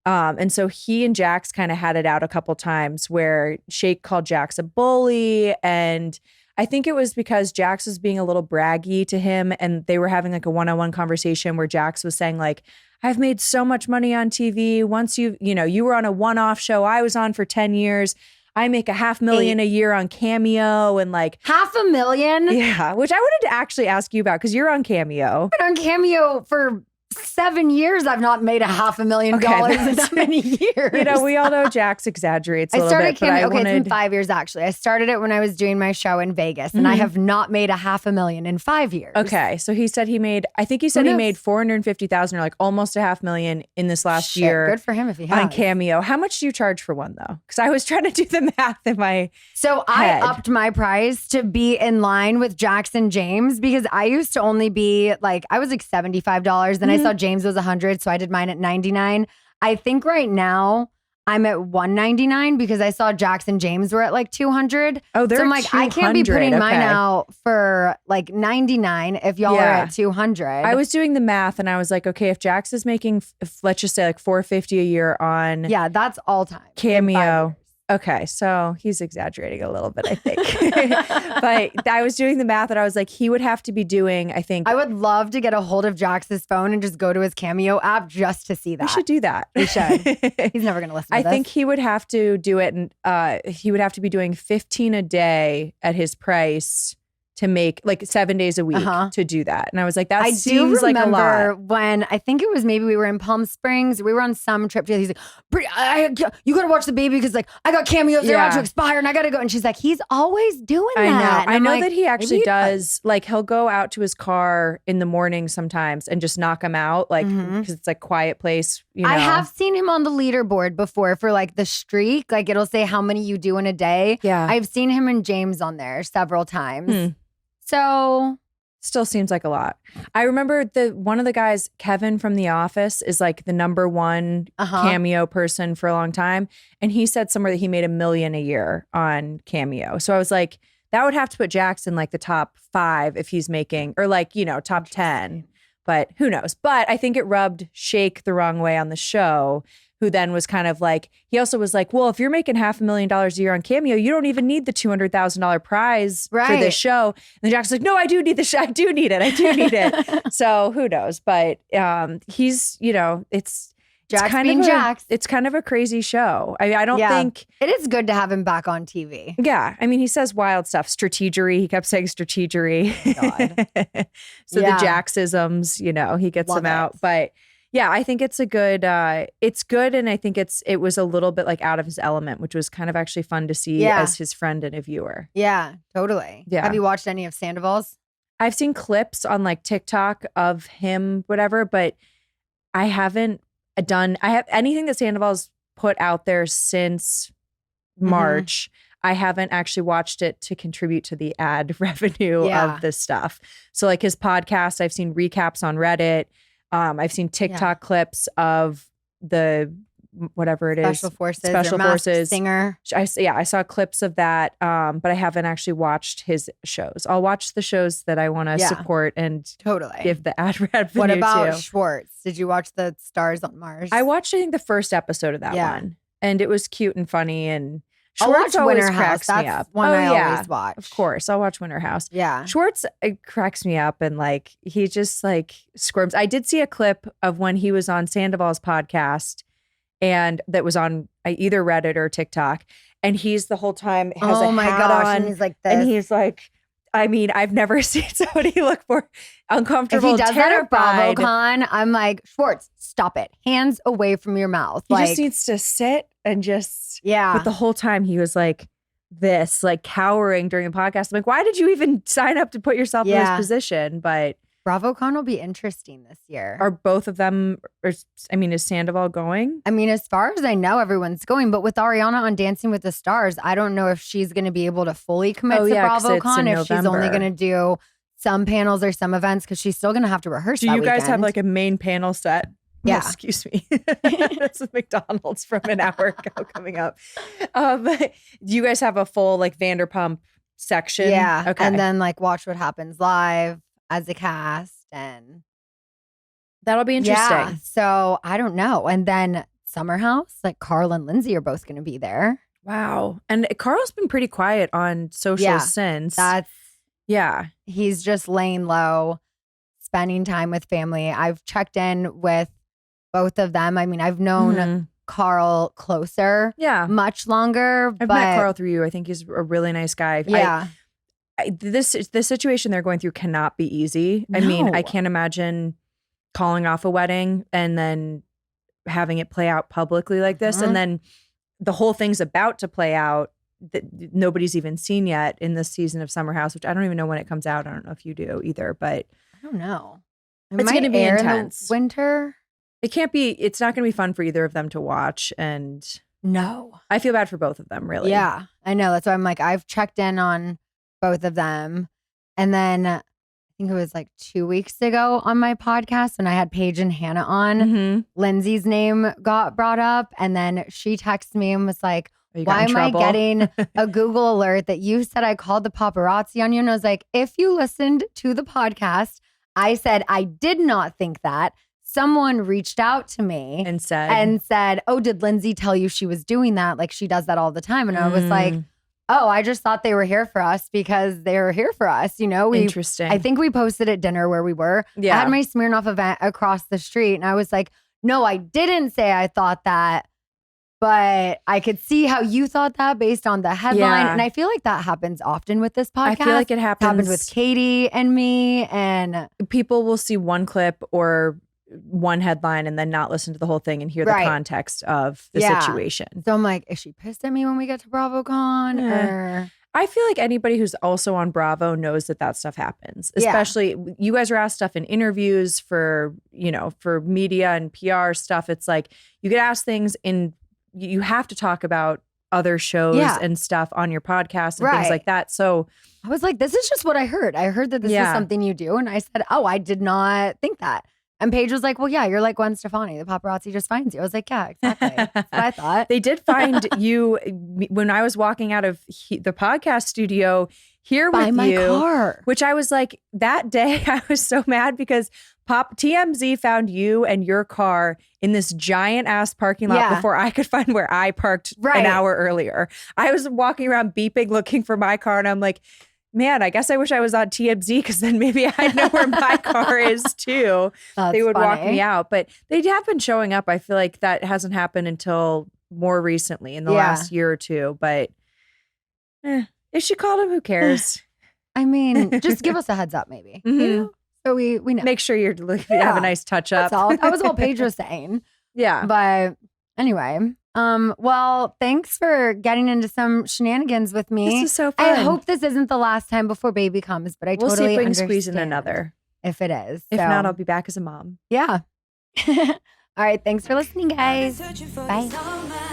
And so he and Jax kind of had it out a couple times where Shake called Jax a bully. And I think it was because Jax was being a little braggy to him, and they were having like a one-on-one conversation where Jax was saying like, I've made so much money on TV. Once you were on a one-off show I was on for 10 years. I make $500,000 a year on Cameo, and like $500,000. Yeah, which I wanted to actually ask you about because you're on Cameo. I've been on Cameo for 7 years. I've not made $500,000 in that many years. We all know Jax exaggerates a little bit. Cameo. It's been 5 years actually. I started it when I was doing my show in Vegas, and I have not made $500,000 in 5 years. Okay, so he said he made $450,000 or like almost $500,000 in this last year. Good for him if he has. On Cameo. How much do you charge for one though? Because I was trying to do the math in my So head. I upped my price to be in line with Jackson James because I used to only be like, I was like $75, then I saw James was $100, so I did mine at $99. I think right now I'm at $199 because I saw Jackson James were at like $200. Oh, they're so I'm like, I can't be putting mine okay. out for like $99 if y'all are at $200. I was doing the math and I was like, okay, if Jax is making, let's just say like $450 a year on that's all time. Cameo. Okay, so he's exaggerating a little bit, I think. But I was doing the math and I was like, he would have to be doing, I think. I would love to get a hold of Jax's phone and just go to his Cameo app just to see that. We should do that. We should. He's never going to listen to this. I think he would have to do it, and he would have to be doing 15 a day at his price to make like 7 days a week to do that. And I was like, that seems like a lot. When I think it was maybe we were in Palm Springs, we were on some trip together. He's like, you got to watch the baby because like I got Cameos, they're about to expire and I got to go. And she's like, he's always doing that. I know that he actually does. Like he'll go out to his car in the morning sometimes and just knock them out. Like, because it's like quiet place. I have seen him on the leaderboard before for like the streak. Like it'll say how many you do in a day. Yeah. I've seen him and James on there several times. So still seems like a lot. I remember one of the guys, Kevin from The Office, is like the number one Cameo person for a long time. And he said somewhere that he made $1 million a year on Cameo. So I was like, that would have to put Jackson like the top 5 if he's making, or like, top 10. But who knows? But I think it rubbed Shake the wrong way on the show, who then was kind of like, he also was like, well, if you're making $500,000 a year on Cameo, you don't even need the $200,000 prize for this show. And then Jack's like, no, I do need the show. I do need it. So who knows? But he's, it's Jax kind being of Jax. It's kind of a crazy show. I don't think it is good to have him back on TV. Yeah. I mean, he says wild stuff. Strategery. He kept saying strategery. God. So the Jaxisms, he gets them out. But yeah, I think it's a good, it's good. And I think it was a little bit like out of his element, which was kind of actually fun to see as his friend and a viewer. Yeah, totally. Yeah. Have you watched any of Sandoval's? I've seen clips on like TikTok of him, whatever, but I haven't anything that Sandoval's put out there since March. I haven't actually watched it to contribute to the ad revenue of this stuff. So like his podcast, I've seen recaps on Reddit. I've seen TikTok clips of the whatever it is, Special Forces singer. I saw clips of that, but I haven't actually watched his shows. I'll watch the shows that I want to support and give the ad revenue. What about Schwartz? Did you watch the Stars on Mars? I watched, I think, the first episode of that one, and it was cute and funny. And Schwartz always Winter cracks House. me up. That's one I always watch. Of course, I'll watch Winter House. Yeah, Schwartz cracks me up, and like he just like squirms. I did see a clip of when he was on Sandoval's podcast, and that was on either Reddit or TikTok, and he's the whole time has a hat on, and he's like this, and he's like, I mean, I've never seen somebody look more uncomfortable. If he does terrified. that at Bravocon, I'm like, Schwartz, stop it. Hands away from your mouth. He just needs to sit and just, But the whole time he was like this, like cowering during the podcast. I'm like, why did you even sign up to put yourself in this position? But Bravocon will be interesting this year. Are both of them, is Sandoval going? I mean, as far as I know, everyone's going. But with Ariana on Dancing with the Stars, I don't know if she's going to be able to fully commit to Bravocon, if she's only going to do some panels or some events, because she's still going to have to rehearse. Do you guys have like a main panel set? Yeah. Oh, excuse me. That's the McDonald's from an hour ago coming up. Do you guys have a full like Vanderpump section? Yeah. Okay. And then like Watch What Happens Live as a cast, and that'll be interesting. Yeah. So I don't know. And then summer house. Like Carl and Lindsay are both going to be there. Wow. And Carl's been pretty quiet on socials since. He's just laying low, spending time with family. I've checked in with both of them. I mean, I've known Carl closer, much longer. I've met Carl through you. I think he's a really nice guy. Yeah. This situation they're going through cannot be easy. I mean, I can't imagine calling off a wedding and then having it play out publicly like this. And then the whole thing's about to play out that nobody's even seen yet in this season of Summer House, which I don't even know when it comes out. I don't know if you do either, but I don't know. It's going to be intense. In the winter. It's not going to be fun for either of them to watch. And no, I feel bad for both of them, really. Yeah, I know. That's why I'm like, I've checked in on both of them. And then I think it was like 2 weeks ago on my podcast when I had Paige and Hannah on, Lindsay's name got brought up. And then she texted me and was like, why am I getting a Google alert that you said I called the paparazzi on you? And I was like, if you listened to the podcast, I said, I did not think that. Someone reached out to me and said, oh, did Lindsay tell you she was doing that? Like she does that all the time. And I was like, oh, I just thought they were here for us because they were here for us. You know, interesting. I think we posted at dinner where we were. Yeah. I had my Smirnoff event across the street and I was like, no, I didn't say I thought that, but I could see how you thought that based on the headline. Yeah. And I feel like that happens often with this podcast. I feel like it happened with Katie and me, and people will see one clip or one headline and then not listen to the whole thing and hear the context of the situation. So I'm like, is she pissed at me when we get to Bravocon? Or I feel like anybody who's also on Bravo knows that stuff happens. Especially you guys are asked stuff in interviews for media and PR stuff. It's like you get asked things you have to talk about other shows and stuff on your podcast and things like that. So I was like, this is just what I heard. I heard that this is something you do. And I said, oh, I did not think that. And Paige was like, well, yeah, you're like Gwen Stefani. The paparazzi just finds you. I was like, yeah, exactly. That's what I thought. They did find you when I was walking out of the podcast studio here with my car. Which I was like, that day I was so mad because TMZ found you and your car in this giant ass parking lot before I could find where I parked an hour earlier. I was walking around beeping, looking for my car. And I'm like, man, I guess I wish I was on TMZ because then maybe I'd know where my car is too. They would walk me out. But they have been showing up. I feel like that hasn't happened until more recently in the last year or two. But if she called him, who cares? I mean, just give us a heads up maybe. You know? So we know. Make sure you have a nice touch up. That's all. That was all Paige was saying. Yeah. But anyway, well, thanks for getting into some shenanigans with me. This is so fun. I hope this isn't the last time before baby comes, but we'll totally see if we can understand squeeze in another. If it is. If not, I'll be back as a mom. Yeah. All right. Thanks for listening, guys. Bye.